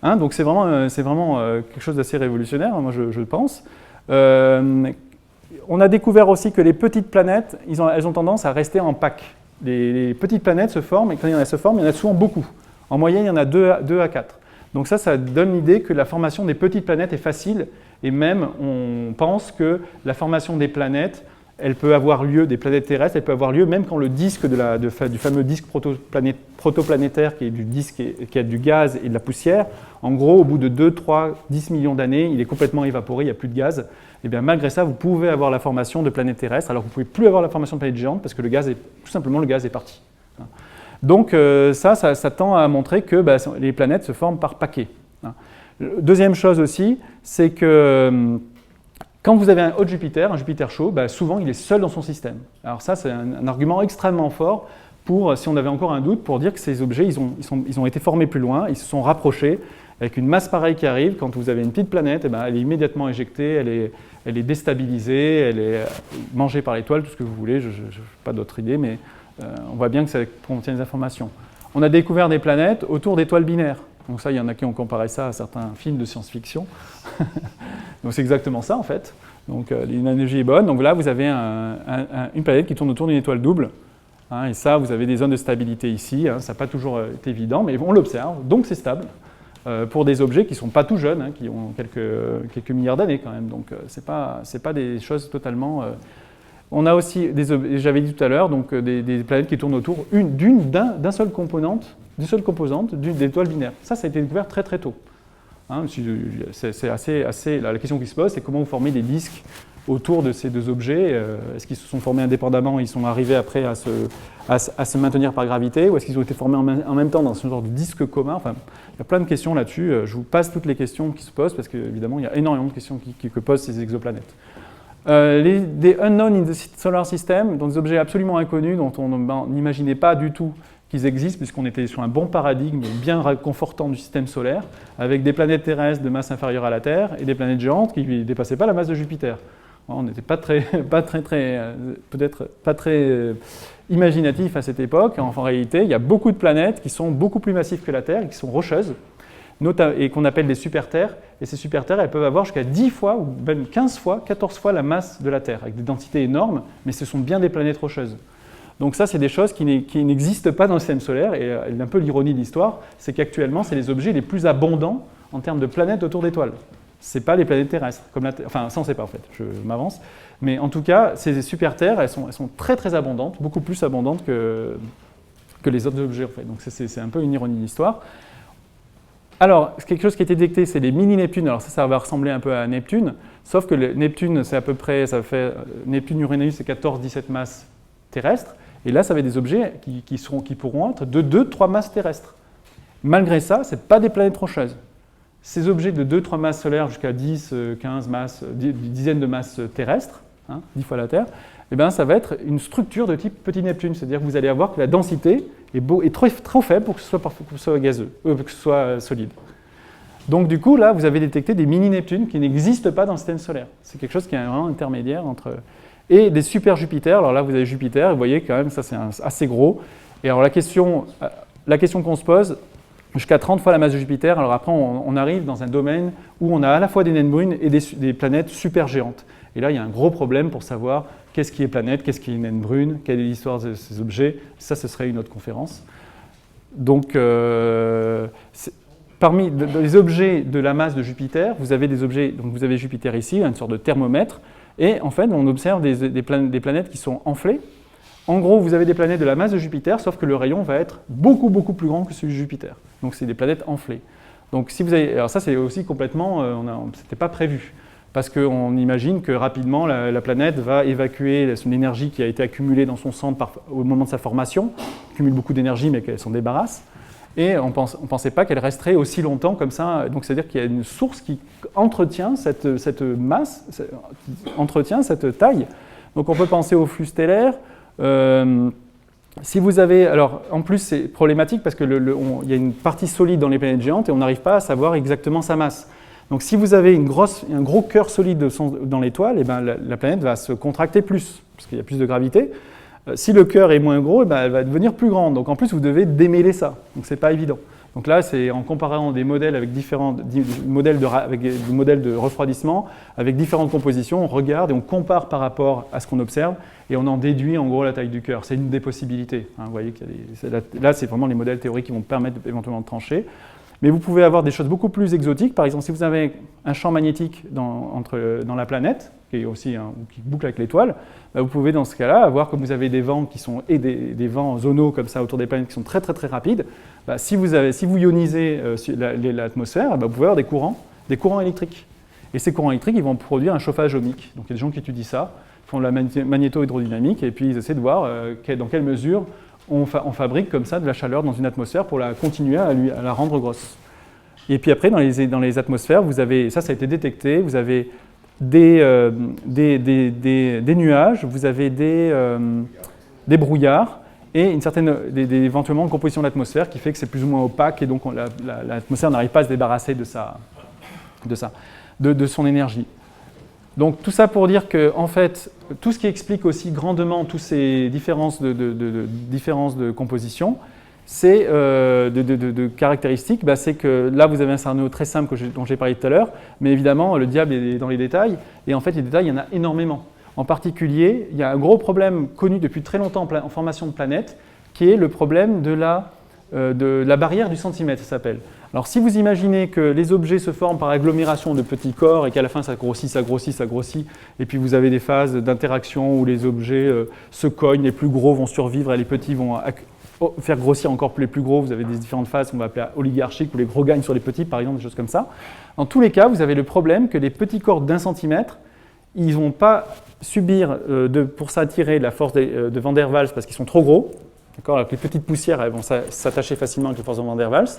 Speaker 1: Hein, donc c'est vraiment quelque chose d'assez révolutionnaire, moi je pense. On a découvert aussi que les petites planètes, elles ont tendance à rester en pack. Les petites planètes se forment, et quand il y en a souvent beaucoup. En moyenne, il y en a 2 à 4. Donc ça donne l'idée que la formation des petites planètes est facile, et même on pense que la formation des planètes, elle peut avoir lieu, des planètes terrestres, elle peut avoir lieu même quand le disque du fameux disque protoplanétaire, qui est du disque qui a du gaz et de la poussière, en gros, au bout de 2, 3, 10 millions d'années, il est complètement évaporé, il n'y a plus de gaz. Et bien malgré ça, vous pouvez avoir la formation de planètes terrestres, alors que vous ne pouvez plus avoir la formation de planètes géantes, parce que tout simplement le gaz est parti. Donc ça tend à montrer que les planètes se forment par paquets. Hein. Deuxième chose aussi, c'est que quand vous avez un hot Jupiter, un Jupiter chaud, souvent il est seul dans son système. Alors ça, c'est un argument extrêmement fort pour, si on avait encore un doute, pour dire que ces objets, ils ont été formés plus loin, ils se sont rapprochés. Avec une masse pareille qui arrive, quand vous avez une petite planète, elle est immédiatement éjectée, elle est déstabilisée, elle est mangée par l'étoile, tout ce que vous voulez, je n'ai pas d'autre idée, mais on voit bien que ça contient des informations. On a découvert des planètes autour d'étoiles binaires. Donc ça, il y en a qui ont comparé ça à certains films de science-fiction. Donc c'est exactement ça en fait. Donc l'analogie est bonne. Donc là, vous avez une planète qui tourne autour d'une étoile double. Hein, et ça, vous avez des zones de stabilité ici. Hein, ça n'a pas toujours été évident, mais on l'observe, donc c'est stable. Pour des objets qui ne sont pas tout jeunes, hein, qui ont quelques milliards d'années quand même. Donc ce n'est pas des choses totalement... On a aussi, j'avais dit tout à l'heure, des planètes qui tournent autour d'une seule composante d'étoiles binaires. Ça a été découvert très très tôt. Hein, c'est assez, la question qui se pose, c'est comment vous formez des disques autour de ces deux objets. Est-ce qu'ils se sont formés indépendamment et ils sont arrivés après à se maintenir par gravité, ou est-ce qu'ils ont été formés en même temps dans ce genre de disque commun? Enfin, il y a plein de questions là-dessus. Je vous passe toutes les questions qui se posent parce qu'évidemment, il y a énormément de questions que posent ces exoplanètes. Des unknown in the solar system, donc des objets absolument inconnus dont on n'imaginait pas du tout qu'ils existent, puisqu'on était sur un bon paradigme bien réconfortant du système solaire, avec des planètes terrestres de masse inférieure à la Terre et des planètes géantes qui ne dépassaient pas la masse de Jupiter. On n'était peut-être pas très imaginatif à cette époque. En réalité, il y a beaucoup de planètes qui sont beaucoup plus massives que la Terre et qui sont rocheuses, et qu'on appelle des super-terres. Et ces super-terres, elles peuvent avoir jusqu'à 10 fois, ou même 15 fois, 14 fois la masse de la Terre, avec des densités énormes, mais ce sont bien des planètes rocheuses. Donc ça, c'est des choses qui n'existent pas dans le système solaire, et un peu l'ironie de l'histoire, c'est qu'actuellement, c'est les objets les plus abondants en termes de planètes autour d'étoiles. Ce n'est pas les planètes terrestres, comme la Terre. Enfin, ça on ne sait pas en fait, je m'avance. Mais en tout cas, ces super-terres, elles sont très très abondantes, beaucoup plus abondantes que les autres objets en fait. Donc c'est un peu une ironie de l'histoire. Alors, quelque chose qui a été détecté, c'est les mini-Neptunes. Alors ça va ressembler un peu à Neptune, sauf que Neptune, c'est à peu près, Neptune Uranus, c'est 14-17 masses terrestres, et là, ça va être des objets qui pourront être de 2-3 masses terrestres. Malgré ça, ce n'est pas des planètes rocheuses. Ces objets de 2-3 masses solaires jusqu'à 10, 15 masses, dizaines de masses terrestres, 10 fois la Terre, eh bien, ça va être une structure de type petit Neptune, c'est-à-dire que vous allez avoir que la densité est trop faible pour que ce soit gazeux, que ce soit solide. Donc du coup, là, vous avez détecté des mini-Neptunes qui n'existent pas dans le système solaire. C'est quelque chose qui est vraiment intermédiaire entre... Et des super Jupiter, alors là, vous avez Jupiter, vous voyez quand même, ça c'est assez gros. Et alors la question qu'on se pose, jusqu'à 30 fois la masse de Jupiter, alors après on arrive dans un domaine où on a à la fois des naines brunes et des planètes super géantes. Et là, il y a un gros problème pour savoir qu'est-ce qui est planète, qu'est-ce qui est naine brune, quelle est l'histoire de ces objets. Ça, ce serait une autre conférence. Donc, parmi les objets de la masse de Jupiter, vous avez des objets, donc vous avez Jupiter ici, une sorte de thermomètre, et en fait, on observe des planètes qui sont enflées. En gros, vous avez des planètes de la masse de Jupiter, sauf que le rayon va être beaucoup, beaucoup plus grand que celui de Jupiter. Donc, c'est des planètes enflées. Donc, si vous avez, alors ça, c'est aussi complètement, c'était pas prévu. Parce qu'on imagine que rapidement, la planète va évacuer son énergie qui a été accumulée dans son centre au moment de sa formation, accumule beaucoup d'énergie, mais qu'elle s'en débarrasse. Et on ne pensait pas qu'elle resterait aussi longtemps comme ça. Donc, c'est-à-dire qu'il y a une source qui entretient cette masse, qui entretient cette taille. Donc, on peut penser au flux stellaire. Si vous avez, alors en plus c'est problématique parce qu'il y a une partie solide dans les planètes géantes et on n'arrive pas à savoir exactement sa masse. Donc si vous avez un gros cœur solide dans l'étoile, la planète va se contracter plus, parce qu'il y a plus de gravité. Si le cœur est moins gros, elle va devenir plus grande. Donc en plus, vous devez démêler ça. Donc ce n'est pas évident. Donc là, c'est en comparant des modèles avec des modèles de refroidissement, avec différentes compositions, on regarde et on compare par rapport à ce qu'on observe, et on en déduit en gros la taille du cœur. C'est une des possibilités. Vous voyez là, c'est vraiment les modèles théoriques qui vont permettre éventuellement de trancher. Mais vous pouvez avoir des choses beaucoup plus exotiques. Par exemple, si vous avez un champ magnétique dans la planète, qui boucle avec l'étoile, vous pouvez dans ce cas-là avoir, comme vous avez des vents des vents zonaux comme ça autour des planètes qui sont très très très rapides, si vous ionisez l'atmosphère, vous pouvez avoir des courants électriques. Et ces courants électriques, ils vont produire un chauffage ohmique. Donc il y a des gens qui étudient ça, font de la magnéto-hydrodynamique, et puis ils essaient de voir dans quelle mesure on fabrique comme ça de la chaleur dans une atmosphère pour la continuer à la rendre grosse. Et puis après, dans les atmosphères, vous avez, ça a été détecté, vous avez des nuages, vous avez des brouillards, et éventuellement une composition de l'atmosphère qui fait que c'est plus ou moins opaque, et donc l'atmosphère n'arrive pas à se débarrasser de son énergie. Donc tout ça pour dire que, en fait, tout ce qui explique aussi grandement toutes ces différences de composition, c'est de caractéristiques, c'est que là vous avez un scénario très simple dont j'ai parlé tout à l'heure, mais évidemment le diable est dans les détails, et en fait les détails il y en a énormément. En particulier, il y a un gros problème connu depuis très longtemps en formation de planètes, qui est le problème de la barrière du centimètre, ça s'appelle. Alors si vous imaginez que les objets se forment par agglomération de petits corps et qu'à la fin ça grossit, ça grossit, ça grossit, et puis vous avez des phases d'interaction où les objets se cognent, les plus gros vont survivre et les petits vont faire grossir encore plus les plus gros, vous avez des différentes phases qu'on va appeler oligarchiques, où les gros gagnent sur les petits, par exemple, des choses comme ça. Dans tous les cas, vous avez le problème que les petits corps d'1 centimètre, ils ne vont pas subir pour s'attirer la force de Van der Waals parce qu'ils sont trop gros. Alors que les petites poussières elles vont s'attacher facilement avec les forces de Van der Waals.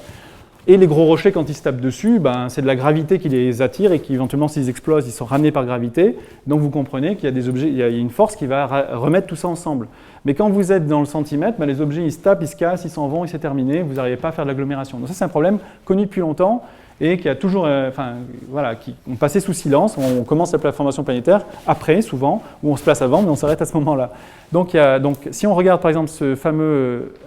Speaker 1: Et les gros rochers, quand ils se tapent dessus, c'est de la gravité qui les attire et qui, éventuellement, s'ils explosent, ils sont ramenés par gravité. Donc vous comprenez qu'il y a des objets, il y a une force qui va remettre tout ça ensemble. Mais quand vous êtes dans le centimètre, les objets ils se tapent, ils se cassent, ils s'en vont et c'est terminé. Vous n'arrivez pas à faire de l'agglomération. Donc ça c'est un problème connu depuis longtemps et qui a toujours, qui ont passé sous silence. On commence la formation planétaire après, souvent, ou on se place avant, mais on s'arrête à ce moment-là. Donc si on regarde par exemple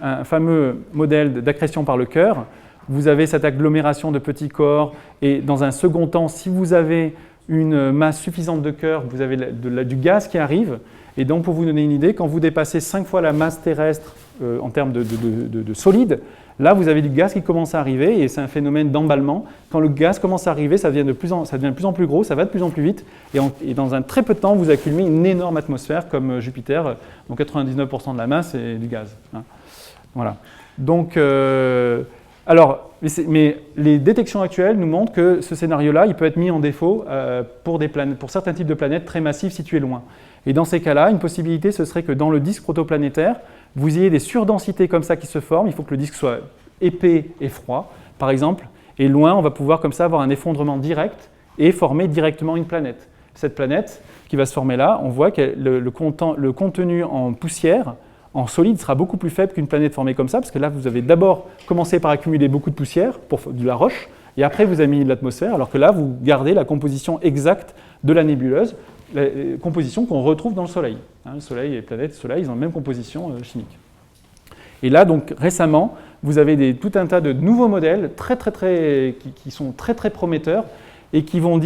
Speaker 1: un fameux modèle d'accrétion par le cœur, vous avez cette agglomération de petits corps et dans un second temps, si vous avez une masse suffisante de cœur, vous avez du gaz qui arrive. Et donc pour vous donner une idée, quand vous dépassez 5 fois la masse terrestre en termes de solide, là vous avez du gaz qui commence à arriver et c'est un phénomène d'emballement. Quand le gaz commence à arriver, ça devient de plus en plus gros, ça va de plus en plus vite et dans un très peu de temps, vous accumulez une énorme atmosphère comme Jupiter, dont 99% de la masse est du gaz. Voilà. Donc, mais les détections actuelles nous montrent que ce scénario-là, il peut être mis en défaut pour certains types de planètes très massives situées loin. Et dans ces cas-là, une possibilité, ce serait que dans le disque protoplanétaire, vous ayez des surdensités comme ça qui se forment. Il faut que le disque soit épais et froid, par exemple. Et loin, on va pouvoir comme ça avoir un effondrement direct et former directement une planète. Cette planète qui va se former là, on voit que le contenu en poussière, en solide, sera beaucoup plus faible qu'une planète formée comme ça, parce que là, vous avez d'abord commencé par accumuler beaucoup de poussière, de la roche, et après, vous avez mis de l'atmosphère, alors que là, vous gardez la composition exacte de la nébuleuse, la composition qu'on retrouve dans le Soleil. Le Soleil et les planètes, le Soleil, ils ont la même composition chimique. Et là, donc, récemment, vous avez tout un tas de nouveaux modèles qui sont très, très prometteurs, et qui vont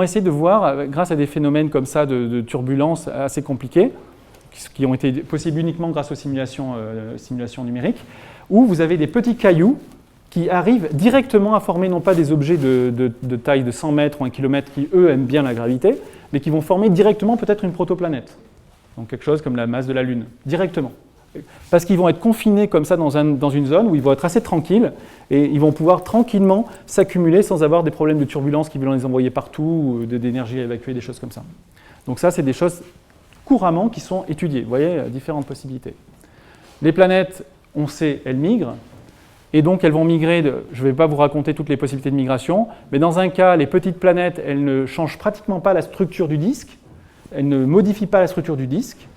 Speaker 1: essayer de voir, grâce à des phénomènes comme ça de turbulences assez compliqués, qui ont été possibles uniquement grâce aux simulations numériques, où vous avez des petits cailloux qui arrivent directement à former non pas des objets de taille de 100 mètres ou 1 kilomètre qui, eux, aiment bien la gravité, mais qui vont former directement peut-être une protoplanète. Donc quelque chose comme la masse de la Lune, directement. Parce qu'ils vont être confinés comme ça dans une zone où ils vont être assez tranquilles et ils vont pouvoir tranquillement s'accumuler sans avoir des problèmes de turbulence qui vont les envoyer partout, ou d'énergie à évacuer, des choses comme ça. Donc ça, c'est des choses couramment qui sont étudiées. Vous voyez, différentes possibilités. Les planètes, on sait, elles migrent. Et donc, elles vont migrer, je ne vais pas vous raconter toutes les possibilités de migration, mais dans un cas, les petites planètes, elles ne changent pratiquement pas la structure du disque, elles ne modifient pas la structure du disque,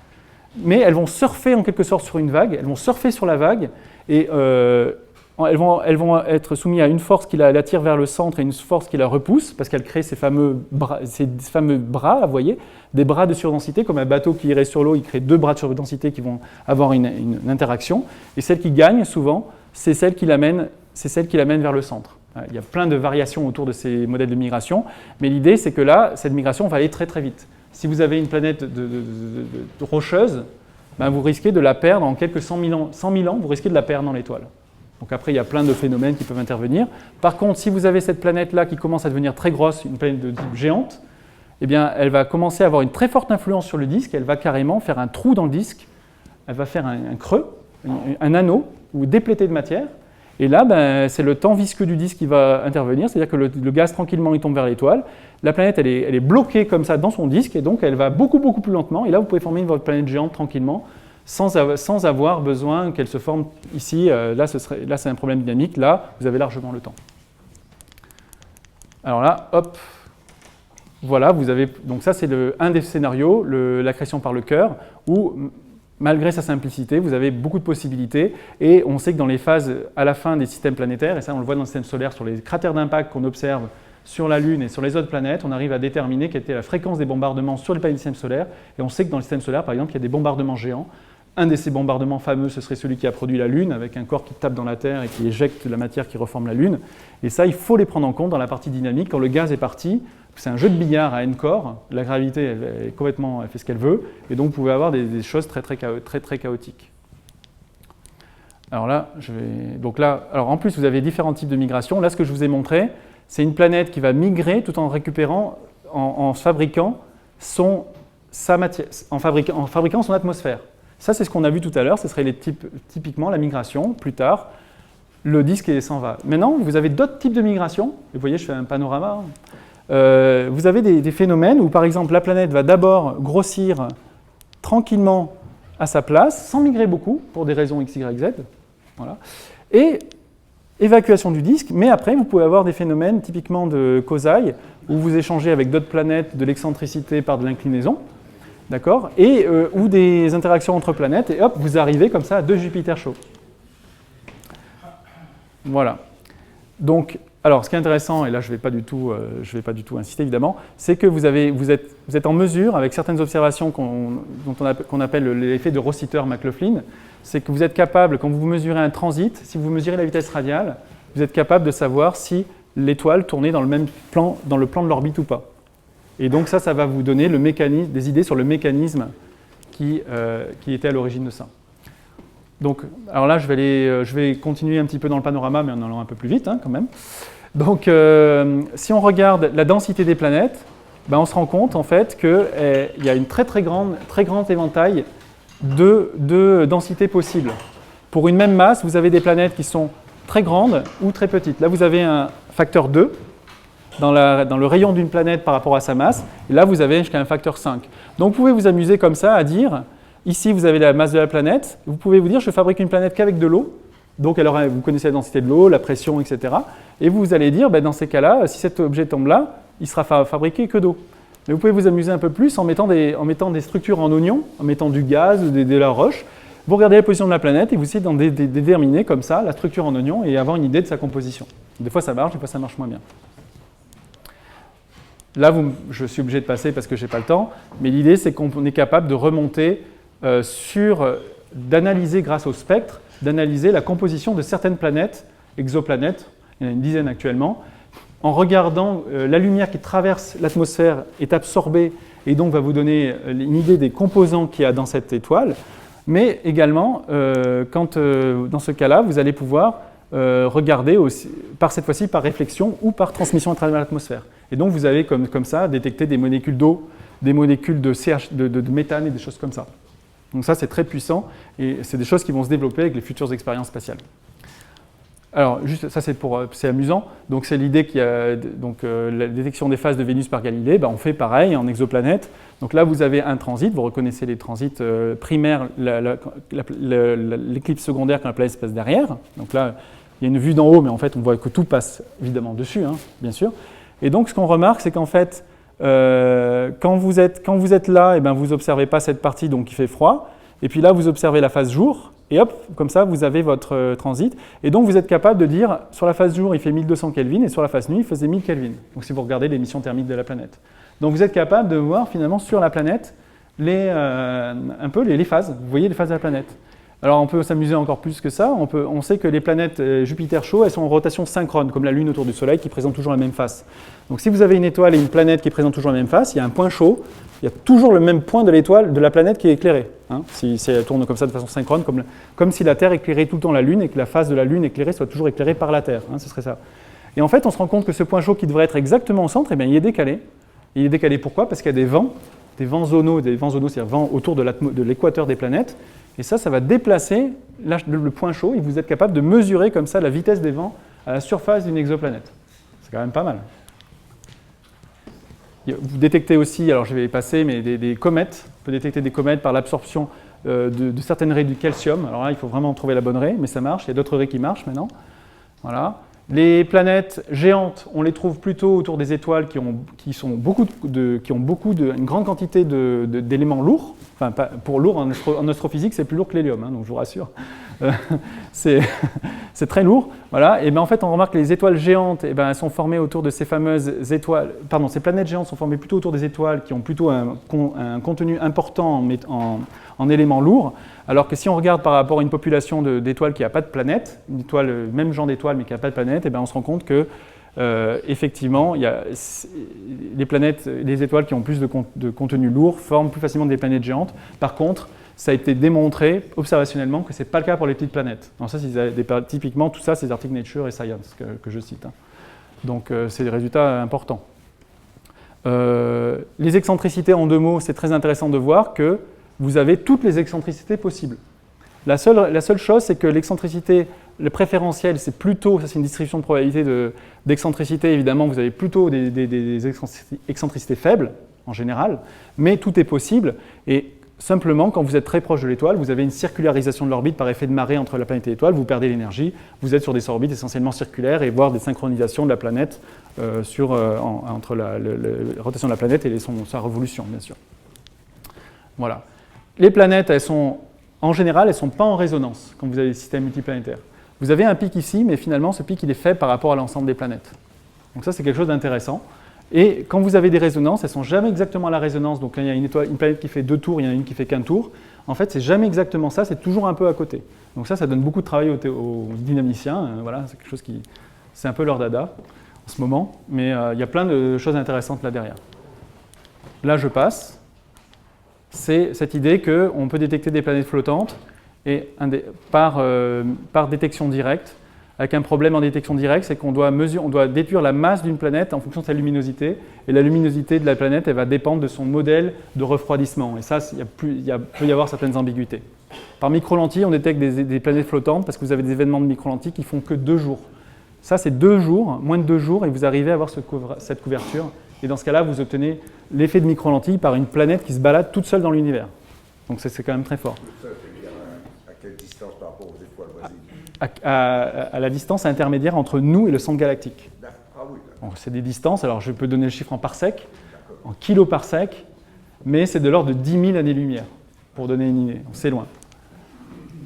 Speaker 1: mais elles vont surfer en quelque sorte sur une vague, elles vont surfer sur la vague, et elles vont être soumises à une force qui la tire vers le centre et une force qui la repousse, parce qu'elle crée ces fameux bras, vous voyez, des bras de surdensité, comme un bateau qui irait sur l'eau, il crée 2 bras de surdensité qui vont avoir une interaction, et celle qui gagne souvent, c'est celle qui l'amène vers le centre. Il y a plein de variations autour de ces modèles de migration, mais l'idée c'est que là, cette migration va aller très très vite. Si vous avez une planète rocheuse, vous risquez de la perdre en quelques 100 000 ans, vous risquez de la perdre dans l'étoile. Donc après, il y a plein de phénomènes qui peuvent intervenir. Par contre, si vous avez cette planète-là qui commence à devenir très grosse, une planète de type géante, eh bien, elle va commencer à avoir une très forte influence sur le disque, elle va carrément faire un trou dans le disque, elle va faire un creux, un anneau, ou déplété de matière, et là, c'est le temps visqueux du disque qui va intervenir, c'est-à-dire que le gaz, tranquillement, il tombe vers l'étoile, la planète, elle est bloquée comme ça dans son disque, et donc elle va beaucoup, beaucoup plus lentement, et là, vous pouvez former votre planète géante tranquillement, sans avoir besoin qu'elle se forme ici. Là, c'est un problème dynamique. Là, vous avez largement le temps. Alors là, hop, voilà, vous avez, donc ça c'est un des scénarios, l'accrétion par le cœur, où malgré sa simplicité, vous avez beaucoup de possibilités, et on sait que dans les phases à la fin des systèmes planétaires, et ça on le voit dans le système solaire, sur les cratères d'impact qu'on observe sur la Lune et sur les autres planètes, on arrive à déterminer quelle était la fréquence des bombardements sur les planètes du système solaire, et on sait que dans le système solaire, par exemple, il y a des bombardements géants. Un de ces bombardements fameux, ce serait celui qui a produit la Lune, avec un corps qui tape dans la Terre et qui éjecte la matière qui reforme la Lune. Et ça, il faut les prendre en compte dans la partie dynamique. Quand le gaz est parti, c'est un jeu de billard à n corps. La gravité, elle fait ce qu'elle veut. Et donc, vous pouvez avoir des choses très chaotiques. Alors là, alors en plus, vous avez différents types de migration. Là, ce que je vous ai montré, c'est une planète qui va migrer tout en récupérant, en fabriquant son atmosphère. Ça, c'est ce qu'on a vu tout à l'heure, ce serait typiquement la migration, plus tard, le disque s'en va. Maintenant, vous avez d'autres types de migration, vous voyez, je fais un panorama. Vous avez des phénomènes où, par exemple, la planète va d'abord grossir tranquillement à sa place, sans migrer beaucoup, pour des raisons X, Y, Z, voilà. Et évacuation du disque, mais après, vous pouvez avoir des phénomènes typiquement de Kozai, où vous échangez avec d'autres planètes de l'excentricité par de l'inclinaison, d'accord, et ou des interactions entre planètes, et hop, vous arrivez comme ça à 2 Jupiter chauds. Voilà. Donc, alors, ce qui est intéressant, et là je ne vais pas du tout insister évidemment, c'est que vous êtes en mesure, avec certaines observations qu'on appelle l'effet de Rossiter-McLaughlin, c'est que vous êtes capable, quand vous mesurez un transit, si vous mesurez la vitesse radiale, vous êtes capable de savoir si l'étoile tournait dans le plan de l'orbite ou pas. Et donc ça va vous donner des idées sur le mécanisme qui était à l'origine de ça. Donc, alors là, je vais continuer un petit peu dans le panorama, mais en allant un peu plus vite quand même. Donc, si on regarde la densité des planètes, on se rend compte en fait qu'il y a une très grand éventail de densités possibles. Pour une même masse, vous avez des planètes qui sont très grandes ou très petites. Là, vous avez un facteur 2 dans le rayon d'une planète par rapport à sa masse, et là, vous avez jusqu'à un facteur 5. Donc, vous pouvez vous amuser comme ça à dire, ici, vous avez la masse de la planète, vous pouvez vous dire, je fabrique une planète qu'avec de l'eau, donc alors, vous connaissez la densité de l'eau, la pression, etc. Et vous allez dire, dans ces cas-là, si cet objet tombe là, il sera fabriqué que d'eau. Mais vous pouvez vous amuser un peu plus en mettant des structures en oignon, en mettant du gaz, de la roche. Vous regardez la position de la planète et vous essayez d'en déterminer comme ça la structure en oignon et avoir une idée de sa composition. Des fois ça marche, des fois ça marche moins bien. Là, je suis obligé de passer parce que je n'ai pas le temps, mais l'idée c'est qu'on est capable de remonter d'analyser grâce au spectre, d'analyser la composition de certaines planètes, exoplanètes, il y en a une dizaine actuellement, en regardant la lumière qui traverse l'atmosphère est absorbée et donc va vous donner une idée des composants qu'il y a dans cette étoile, mais également, dans ce cas-là, vous allez pouvoir regarder aussi, cette fois-ci par réflexion ou par transmission à travers l'atmosphère. Et donc vous avez comme ça détecté des molécules d'eau, des molécules de méthane et des choses comme ça. Donc ça c'est très puissant et c'est des choses qui vont se développer avec les futures expériences spatiales. Alors, juste, ça c'est amusant. Donc, c'est l'idée qu'il y a la détection des phases de Vénus par Galilée. On fait pareil en exoplanète. Donc là, vous avez un transit. Vous reconnaissez les transits primaires, l'éclipse secondaire quand la planète se passe derrière. Donc là, il y a une vue d'en haut, mais en fait, on voit que tout passe évidemment dessus, bien sûr. Et donc, ce qu'on remarque, c'est qu'en fait, quand vous êtes là, vous n'observez pas cette partie donc, qui fait froid. Et puis là, vous observez la phase jour. Et hop, comme ça, vous avez votre transit. Et donc, vous êtes capable de dire, sur la phase jour, il fait 1200 Kelvin, et sur la phase nuit, il faisait 1000 Kelvin. Donc, si vous regardez l'émission thermique de la planète. Donc, vous êtes capable de voir, finalement, sur la planète, un peu les phases. Vous voyez les phases de la planète. Alors, on peut s'amuser encore plus que ça. On sait que les planètes Jupiter chaud, elles sont en rotation synchrone, comme la Lune autour du Soleil, qui présente toujours la même face. Donc, si vous avez une étoile et une planète qui présente toujours la même face, il y a un point chaud, il y a toujours le même point de l'étoile, de la planète qui est éclairé. Si elle tourne comme ça de façon synchrone, comme si la Terre éclairait tout le temps la Lune et que la face de la Lune éclairée soit toujours éclairée par la Terre. Ce serait ça. Et en fait, on se rend compte que ce point chaud qui devrait être exactement au centre, il est décalé. Il est décalé pourquoi ? Parce qu'il y a des vents zonaux, c'est-à-dire vents autour de l'équateur des planètes. Et ça va déplacer le point chaud et vous êtes capable de mesurer comme ça la vitesse des vents à la surface d'une exoplanète. C'est quand même pas mal. Vous détectez aussi, alors je vais y passer, mais des comètes. On peut détecter des comètes par l'absorption de certaines raies du calcium. Alors là, il faut vraiment trouver la bonne raie, mais ça marche. Il y a d'autres raies qui marchent maintenant. Voilà. Les planètes géantes, on les trouve plutôt autour des étoiles qui ont une grande quantité d'éléments lourds. Enfin, pour lourd, en astrophysique, c'est plus lourd que l'hélium, hein, donc je vous rassure. C'est très lourd. Voilà. Et ben, en fait, on remarque que les étoiles géantes, eh ben, elles sont formées autour de ces fameuses étoiles. Pardon, ces planètes géantes sont formées plutôt autour des étoiles qui ont plutôt un contenu important en éléments lourds. Alors que si on regarde par rapport à une population d'étoiles qui n'a pas de planète, une étoile, même genre d'étoile mais qui n'a pas de planète, eh ben, on se rend compte que effectivement, il y a les étoiles qui ont plus de contenu lourd forment plus facilement des planètes géantes. Par contre, ça a été démontré observationnellement que ce n'est pas le cas pour les petites planètes. Donc ça, typiquement, tout ça, c'est les articles Nature et Science que je cite. Hein. Donc c'est des résultats importants. Les excentricités, en 2 mots, c'est très intéressant de voir que vous avez toutes les excentricités possibles. La seule chose, c'est que l'excentricité, le préférentiel, c'est plutôt, ça c'est une distribution de probabilité d'excentricité, évidemment, vous avez plutôt des excentricités faibles, en général, mais tout est possible, et simplement, quand vous êtes très proche de l'étoile, vous avez une circularisation de l'orbite par effet de marée entre la planète et l'étoile, vous perdez l'énergie, vous êtes sur des orbites essentiellement circulaires, et voire des synchronisations de la planète entre la rotation de la planète et sa révolution, bien sûr. Voilà. Les planètes, en général, elles ne sont pas en résonance quand vous avez des systèmes multiplanétaires. Vous avez un pic ici, mais finalement, ce pic, il est faible par rapport à l'ensemble des planètes. Donc ça, c'est quelque chose d'intéressant. Et quand vous avez des résonances, elles ne sont jamais exactement à la résonance. Donc quand il y a une planète qui fait 2 tours, il y en a une qui fait qu'un tour. En fait, c'est jamais exactement ça, c'est toujours un peu à côté. Donc ça donne beaucoup de travail aux dynamiciens. Voilà, c'est quelque chose c'est un peu leur dada en ce moment. Mais il y a plein de choses intéressantes là derrière. Là, je passe. C'est cette idée qu'on peut détecter des planètes flottantes par détection directe. Avec un problème en détection directe, c'est qu'on doit déduire la masse d'une planète en fonction de sa luminosité. Et la luminosité de la planète, elle va dépendre de son modèle de refroidissement. Et ça, il peut y avoir certaines ambiguïtés. Par micro-lentille, on détecte des planètes flottantes parce que vous avez des événements de micro-lentille qui font que 2 jours. Ça, c'est 2 jours, moins de 2 jours, et vous arrivez à avoir cette couverture. Et dans ce cas-là, vous obtenez l'effet de micro-lentille par une planète qui se balade toute seule dans l'univers. Donc c'est quand même très fort.
Speaker 2: Ça veut dire à quelle distance par rapport aux étoiles voisines?
Speaker 1: À la distance intermédiaire entre nous et le centre galactique.
Speaker 2: Ah oui.
Speaker 1: C'est des distances, alors je peux donner le chiffre en parsec, en kiloparsec, mais c'est de l'ordre de 10 000 années-lumière, pour donner une idée. C'est loin.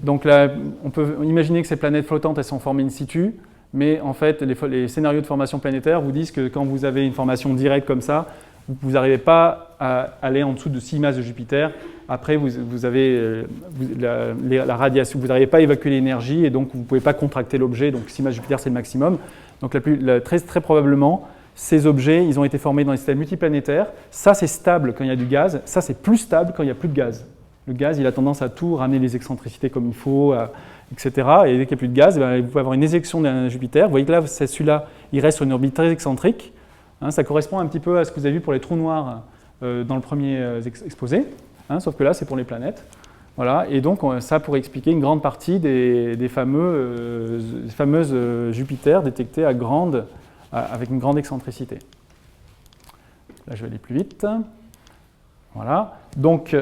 Speaker 1: Donc là, on peut imaginer que ces planètes flottantes, elles sont formées in situ, mais en fait, les scénarios de formation planétaire vous disent que quand vous avez une formation directe comme ça, vous n'arrivez pas à aller en dessous de 6 masses de Jupiter. Après, vous avez la radiation, vous n'arrivez pas à évacuer l'énergie et donc vous ne pouvez pas contracter l'objet. Donc 6 masses de Jupiter, c'est le maximum. Donc très probablement, ces objets, ils ont été formés dans des systèmes multiplanétaires. Ça, c'est stable quand il y a du gaz. Ça, c'est plus stable quand il n'y a plus de gaz. Le gaz, il a tendance à tout ramener les excentricités comme il faut, etc. Et dès qu'il n'y a plus de gaz, vous pouvez avoir une éjection d'un Jupiter. Vous voyez que là, celui-là, il reste sur une orbite très excentrique. Ça correspond un petit peu à ce que vous avez vu pour les trous noirs dans le premier exposé. Sauf que là, c'est pour les planètes. Voilà. Et donc, ça pourrait expliquer une grande partie des fameuses Jupiters détectés avec une grande excentricité. Là, je vais aller plus vite. Voilà. Donc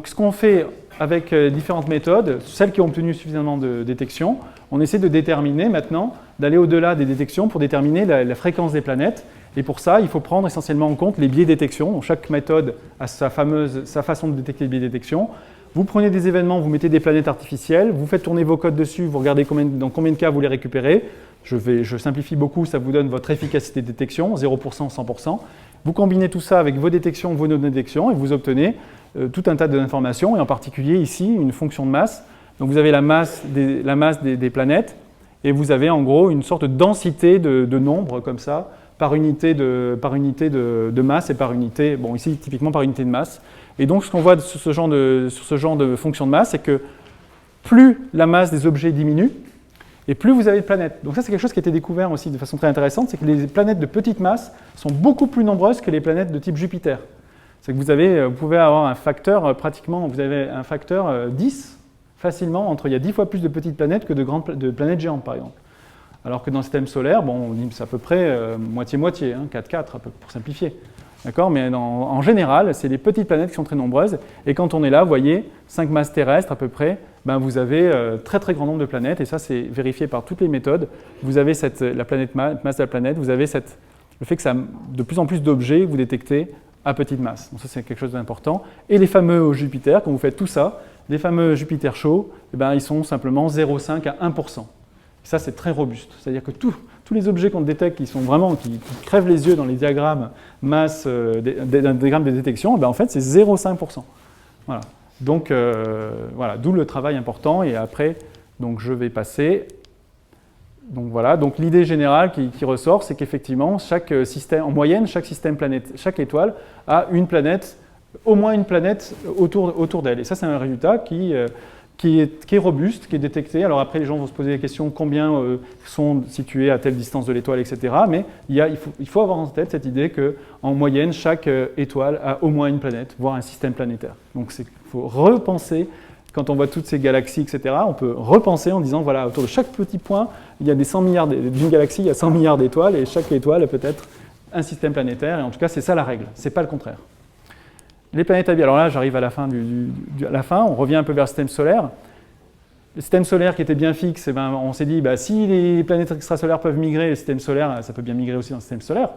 Speaker 1: ce qu'on fait avec différentes méthodes, celles qui ont obtenu suffisamment de détection, on essaie de déterminer maintenant, d'aller au-delà des détections pour déterminer la fréquence des planètes. Et pour ça, il faut prendre essentiellement en compte les biais de détection. Donc, chaque méthode a sa façon de détecter les biais de détection. Vous prenez des événements, vous mettez des planètes artificielles, vous faites tourner vos codes dessus, vous regardez dans combien de cas vous les récupérez. Je simplifie beaucoup, ça vous donne votre efficacité de détection, 0%, 100%. Vous combinez tout ça avec vos détections, vos non-détections, et vous obtenez tout un tas d'informations, et en particulier ici, une fonction de masse. Donc vous avez la masse des planètes, et vous avez en gros une sorte de densité de nombres comme ça, par unité de masse et par unité, bon ici typiquement par unité de masse. Et donc ce qu'on voit sur ce genre de fonction de masse, c'est que plus la masse des objets diminue, et plus vous avez de planètes. Donc ça c'est quelque chose qui a été découvert aussi de façon très intéressante, c'est que les planètes de petite masse sont beaucoup plus nombreuses que les planètes de type Jupiter. C'est que vous pouvez avoir un facteur, vous avez un facteur 10 facilement, il y a 10 fois plus de petites planètes que de planètes géantes par exemple. Alors que dans le système solaire, on dit c'est à peu près moitié-moitié, 4-4 pour simplifier. D'accord, mais en général, c'est les petites planètes qui sont très nombreuses. Et quand on est là, vous voyez, 5 masses terrestres à peu près, ben vous avez très très grand nombre de planètes. Et ça, c'est vérifié par toutes les méthodes. Vous avez la planète masse de la planète, vous avez le fait que ça a de plus en plus d'objets que vous détectez à petite masse. Donc ça, c'est quelque chose d'important. Et les fameux Jupiter, quand vous faites tout ça, les fameux Jupiter chauds, eh ben, ils sont simplement 0,5 à 1%. Et ça, c'est très robuste. C'est-à-dire que tous les objets qu'on détecte qui crèvent les yeux dans les diagrammes masse, diagrammes de détection, eh ben, en fait, c'est 0,5%. Voilà. Donc, voilà, d'où le travail important. Et après, donc, je vais passer. Donc voilà, donc l'idée générale qui ressort, c'est qu'effectivement, chaque système, en moyenne, chaque étoile a une planète, au moins une planète autour d'elle. Et ça, c'est un résultat qui est robuste, qui est détecté. Alors après, les gens vont se poser la question combien sont situés à telle distance de l'étoile, etc. Mais il faut avoir en tête cette idée qu'en moyenne, chaque étoile a au moins une planète, voire un système planétaire. Donc il faut repenser. Quand on voit toutes ces galaxies, etc., on peut repenser en disant, voilà, autour de chaque petit point, il y a des 100 milliards d'une galaxie, il y a 100 milliards d'étoiles, et chaque étoile peut être un système planétaire, et en tout cas, c'est ça la règle, c'est pas le contraire. Les planètes habitées, alors là, j'arrive à la fin, on revient un peu vers le système solaire. Le système solaire qui était bien fixe, eh ben, on s'est dit, bah, si les planètes extrasolaires peuvent migrer, le système solaire, ça peut bien migrer aussi dans le système solaire.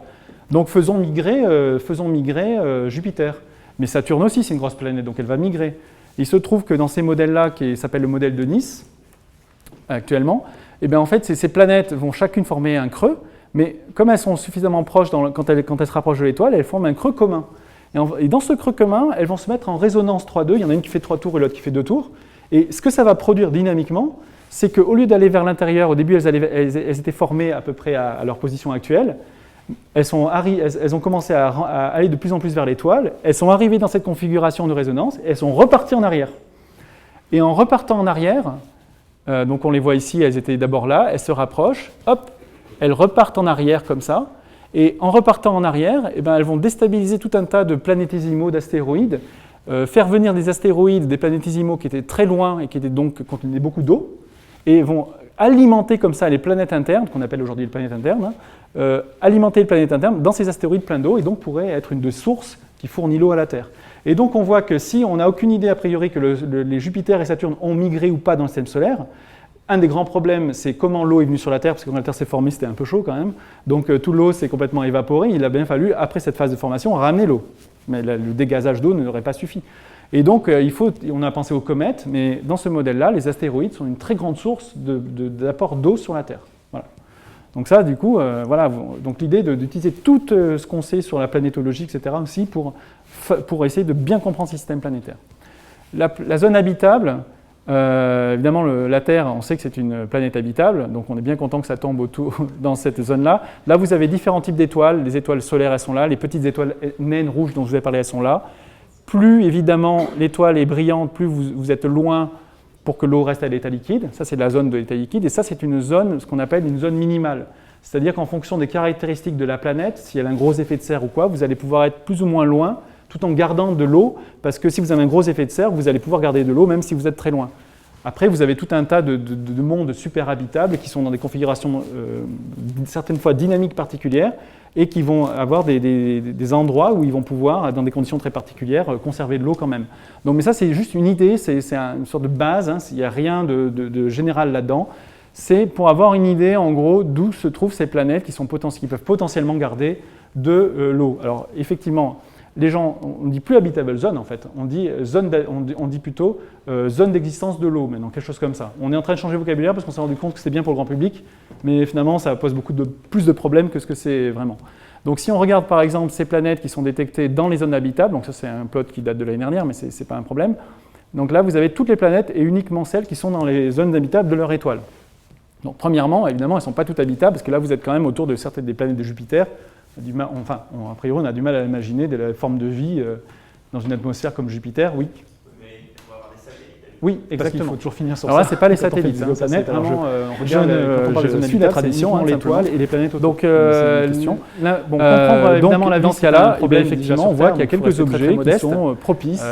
Speaker 1: Donc faisons migrer Jupiter. Mais Saturne aussi, c'est une grosse planète, donc elle va migrer. Il se trouve que dans ces modèles-là, qui s'appelle le modèle de Nice, actuellement, eh bien en fait, ces planètes vont chacune former un creux, mais comme elles sont suffisamment proches, quand elles se rapprochent de l'étoile, elles forment un creux commun. Et dans ce creux commun, elles vont se mettre en résonance 3-2, il y en a une qui fait 3 tours et l'autre qui fait 2 tours. Et ce que ça va produire dynamiquement, c'est qu'au lieu d'aller vers l'intérieur, au début, elles étaient formées à peu près à leur position actuelle. Elles ont commencé à aller de plus en plus vers l'étoile, elles sont arrivées dans cette configuration de résonance, et elles sont reparties en arrière. Et en repartant en arrière, donc on les voit ici, elles étaient d'abord là, elles se rapprochent, hop, elles repartent en arrière comme ça, et en repartant en arrière, eh ben, elles vont déstabiliser tout un tas de planétésimaux, d'astéroïdes, faire venir des astéroïdes, des planétésimaux qui étaient très loin et qui contenaient beaucoup d'eau, et vont alimenter comme ça les planètes internes, qu'on appelle aujourd'hui les planètes internes, alimenter les planètes internes dans ces astéroïdes pleins d'eau, et donc pourrait être une des sources qui fournit l'eau à la Terre. Et donc on voit que si on n'a aucune idée a priori que les Jupiter et Saturne ont migré ou pas dans le système solaire, un des grands problèmes, c'est comment l'eau est venue sur la Terre, parce que quand la Terre s'est formée, c'était un peu chaud quand même. Donc toute l'eau s'est complètement évaporée. Il a bien fallu, après cette phase de formation, ramener l'eau. Mais le dégazage d'eau n'aurait pas suffi. Et donc on a pensé aux comètes, mais dans ce modèle-là, les astéroïdes sont une très grande source d'apport d'eau sur la Terre. Voilà. Donc ça, du coup, voilà. Donc l'idée d'utiliser tout ce qu'on sait sur la planétologie, etc., aussi pour essayer de bien comprendre ces systèmes planétaires. La zone habitable. Évidemment, la Terre, on sait que c'est une planète habitable, donc on est bien content que ça tombe dans cette zone-là. Là, vous avez différents types d'étoiles. Les étoiles solaires, elles sont là. Les petites étoiles naines rouges dont je vous ai parlé, elles sont là. Plus, évidemment, l'étoile est brillante, plus vous êtes loin pour que l'eau reste à l'état liquide. Ça, c'est la zone de l'état liquide. Et ça, c'est une zone, ce qu'on appelle une zone minimale. C'est-à-dire qu'en fonction des caractéristiques de la planète, si elle a un gros effet de serre ou quoi, vous allez pouvoir être plus ou moins loin, tout en gardant de l'eau, parce que si vous avez un gros effet de serre, vous allez pouvoir garder de l'eau même si vous êtes très loin. Après, vous avez tout un tas de mondes super habitables qui sont dans des configurations certaines fois dynamiques particulières et qui vont avoir des endroits où ils vont pouvoir, dans des conditions très particulières, conserver de l'eau quand même. Donc, mais ça, c'est juste une idée, c'est une sorte de base, hein, il n'y a rien de général là-dedans. C'est pour avoir une idée, en gros, d'où se trouvent ces planètes qui peuvent potentiellement garder de l'eau. Alors, effectivement, les gens, on ne dit plus habitable zone en fait, on dit plutôt zone d'existence de l'eau, maintenant, quelque chose comme ça. On est en train de changer le vocabulaire parce qu'on s'est rendu compte que c'est bien pour le grand public, mais finalement ça pose plus de problèmes que ce que c'est vraiment. Donc si on regarde par exemple ces planètes qui sont détectées dans les zones habitables, donc ça c'est un plot qui date de l'année dernière, mais ce n'est pas un problème. Donc là vous avez toutes les planètes et uniquement celles qui sont dans les zones habitables de leur étoile. Donc premièrement, évidemment, elles ne sont pas toutes habitables parce que là vous êtes quand même autour de certaines des planètes de Jupiter. A priori, on a du mal à imaginer de la forme de vie dans une atmosphère comme Jupiter, oui.
Speaker 3: Mais on va avoir des satellites.
Speaker 1: Oui,
Speaker 3: Parce qu'il
Speaker 1: exactement.
Speaker 3: faut toujours finir sur
Speaker 1: Alors là,
Speaker 3: ça.
Speaker 1: c'est pas les
Speaker 3: Quand on fait
Speaker 1: satellites,
Speaker 3: des
Speaker 1: hein, c'est
Speaker 3: exoplanètes, alors
Speaker 1: vraiment,
Speaker 3: je
Speaker 1: quand on parle de zones
Speaker 3: suis la
Speaker 1: habitables,
Speaker 3: tradition,
Speaker 1: c'est uniquement
Speaker 3: l'étoile
Speaker 1: l'étoile
Speaker 3: et les planètes autour.
Speaker 1: Donc,
Speaker 3: C'est une question.
Speaker 1: bon, comprendre évidemment la vie,
Speaker 3: dans ce cas-là, effectivement, on voit qu'il y a quelques objets qui sont propices.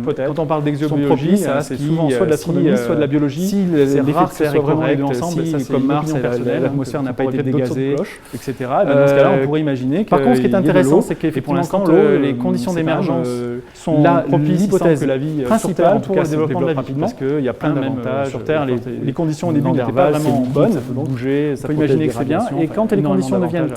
Speaker 3: Peut-être.
Speaker 1: Quand on parle d'exobiologie,
Speaker 3: propices
Speaker 1: ça
Speaker 3: à
Speaker 1: c'est
Speaker 3: ce qui,
Speaker 1: souvent soit de l'astronomie, soit de la biologie.
Speaker 3: Si
Speaker 1: C'est
Speaker 3: l'effet
Speaker 1: rare
Speaker 3: de
Speaker 1: que ce
Speaker 3: serre
Speaker 1: soit
Speaker 3: est
Speaker 1: vraiment les deux
Speaker 3: correct,
Speaker 1: ensemble. Ça, c'est
Speaker 3: comme
Speaker 1: une
Speaker 3: Mars,
Speaker 1: opinion personnelle,
Speaker 3: l'atmosphère n'a pas été dégazée,
Speaker 1: etc. Dans ce cas-là, on pourrait imaginer que.
Speaker 3: Par contre, ce qui est intéressant, c'est
Speaker 1: qu'effectivement,
Speaker 3: qu'effectivement,
Speaker 1: quand les conditions d'émergence
Speaker 3: sont propices,
Speaker 1: l'hypothèse
Speaker 3: que la vie
Speaker 1: principale pour le
Speaker 3: se
Speaker 1: développement de la vie,
Speaker 3: rapidement,
Speaker 1: parce qu'il y a plein d'avantages
Speaker 3: sur Terre. Les conditions au début
Speaker 1: n'étaient pas vraiment bonnes,
Speaker 3: ça peut bouger,
Speaker 1: on peut imaginer que c'est bien. Et quand les conditions deviennent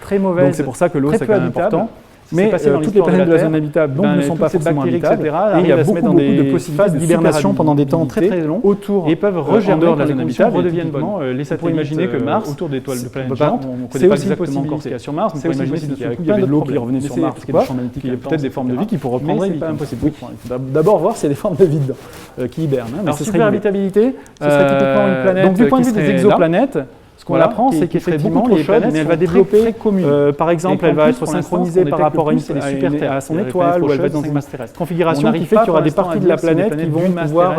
Speaker 1: très mauvaises,
Speaker 3: donc c'est pour ça que l'eau,
Speaker 1: très
Speaker 3: c'est
Speaker 1: peu
Speaker 3: quand même
Speaker 1: habitable,
Speaker 3: important.
Speaker 1: Mais
Speaker 3: toutes les planètes de la zone habitable donc ne sont pas forcément habitables. Et il y a beaucoup de possibilités d'hibernation pendant des temps très longs
Speaker 1: autour
Speaker 3: et peuvent regermer
Speaker 1: dehors de la
Speaker 3: quand
Speaker 1: zone
Speaker 3: les conditions
Speaker 1: habitable
Speaker 3: redeviennent bonnes.
Speaker 1: Les
Speaker 3: On peut
Speaker 1: satellites
Speaker 3: imaginer que Mars,
Speaker 1: autour d'étoiles de planètes
Speaker 3: on
Speaker 1: géantes, on ne
Speaker 3: c'est
Speaker 1: connaît pas
Speaker 3: aussi une
Speaker 1: exactement encore ce qu'il y a sur Mars,
Speaker 3: C'est
Speaker 1: on peut
Speaker 3: aussi
Speaker 1: imaginer
Speaker 3: possible
Speaker 1: qu'il
Speaker 3: qu'il y avait de l'eau qui revenait sur Mars,
Speaker 1: qu'il y a peut-être des formes de vie qui pourraient reprendre
Speaker 3: mais
Speaker 1: vie.
Speaker 3: c'est pas impossible. D'abord voir s'il y a des formes de vie dedans qui hibernent.
Speaker 1: Alors superhabitabilité, ce serait typiquement une planète.
Speaker 3: Donc du point de vue des exoplanètes, ce qu'on apprend, c'est qu'effectivement, les planètes, elle va développer, par exemple, elle va être synchronisée par rapport à son étoile, ou elle va être dans une configuration qui fait qu'il y aura des parties de la planète qui vont pouvoir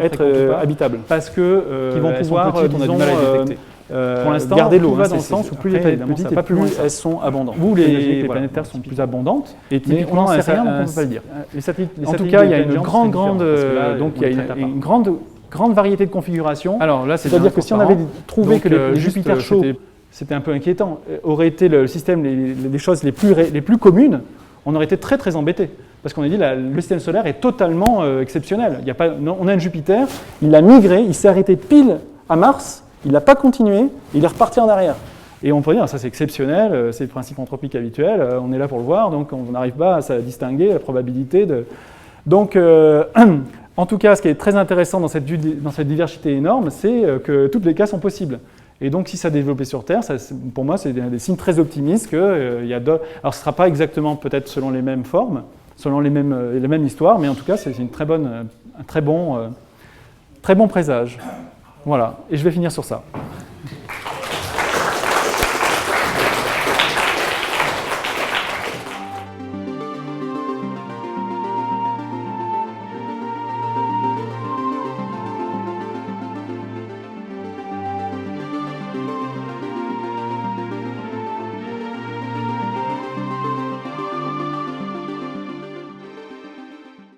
Speaker 3: être habitables.
Speaker 1: Parce que
Speaker 3: qui vont pouvoir, disons,
Speaker 1: pour l'instant,
Speaker 3: garder l'eau,
Speaker 1: dans le sens où plus les planètes petites et plus elles sont abondantes.
Speaker 3: Où
Speaker 1: les planètes Terre sont plus abondantes.
Speaker 3: Et typiquement,
Speaker 1: on
Speaker 3: on
Speaker 1: ne
Speaker 3: ne
Speaker 1: sait rien, donc on ne peut pas le dire. En tout cas, il y a une grande variété de configurations. Alors là, c'est-à-dire que si on avait trouvé que les Jupiters chauds, c'était un peu inquiétant, aurait été le système des choses les plus communes, on aurait été très très embêté. Parce qu'on a dit que le système solaire est totalement exceptionnel. On a un Jupiter, il a migré, il s'est arrêté pile à Mars, il n'a pas continué, il est reparti en arrière. Et on peut dire, ça c'est exceptionnel, c'est le principe anthropique habituel, on est là pour le voir, donc on n'arrive pas à distinguer la probabilité de... Donc, en tout cas, ce qui est très intéressant dans cette diversité énorme, c'est que tous les cas sont possibles. Et donc, si ça développé sur Terre, pour moi, c'est des signes très optimistes qu'il y a d'autres... Alors, ce ne sera pas exactement peut-être selon les mêmes formes, selon les mêmes histoires, mais en tout cas, c'est un très bon présage. Voilà, et je vais finir sur ça.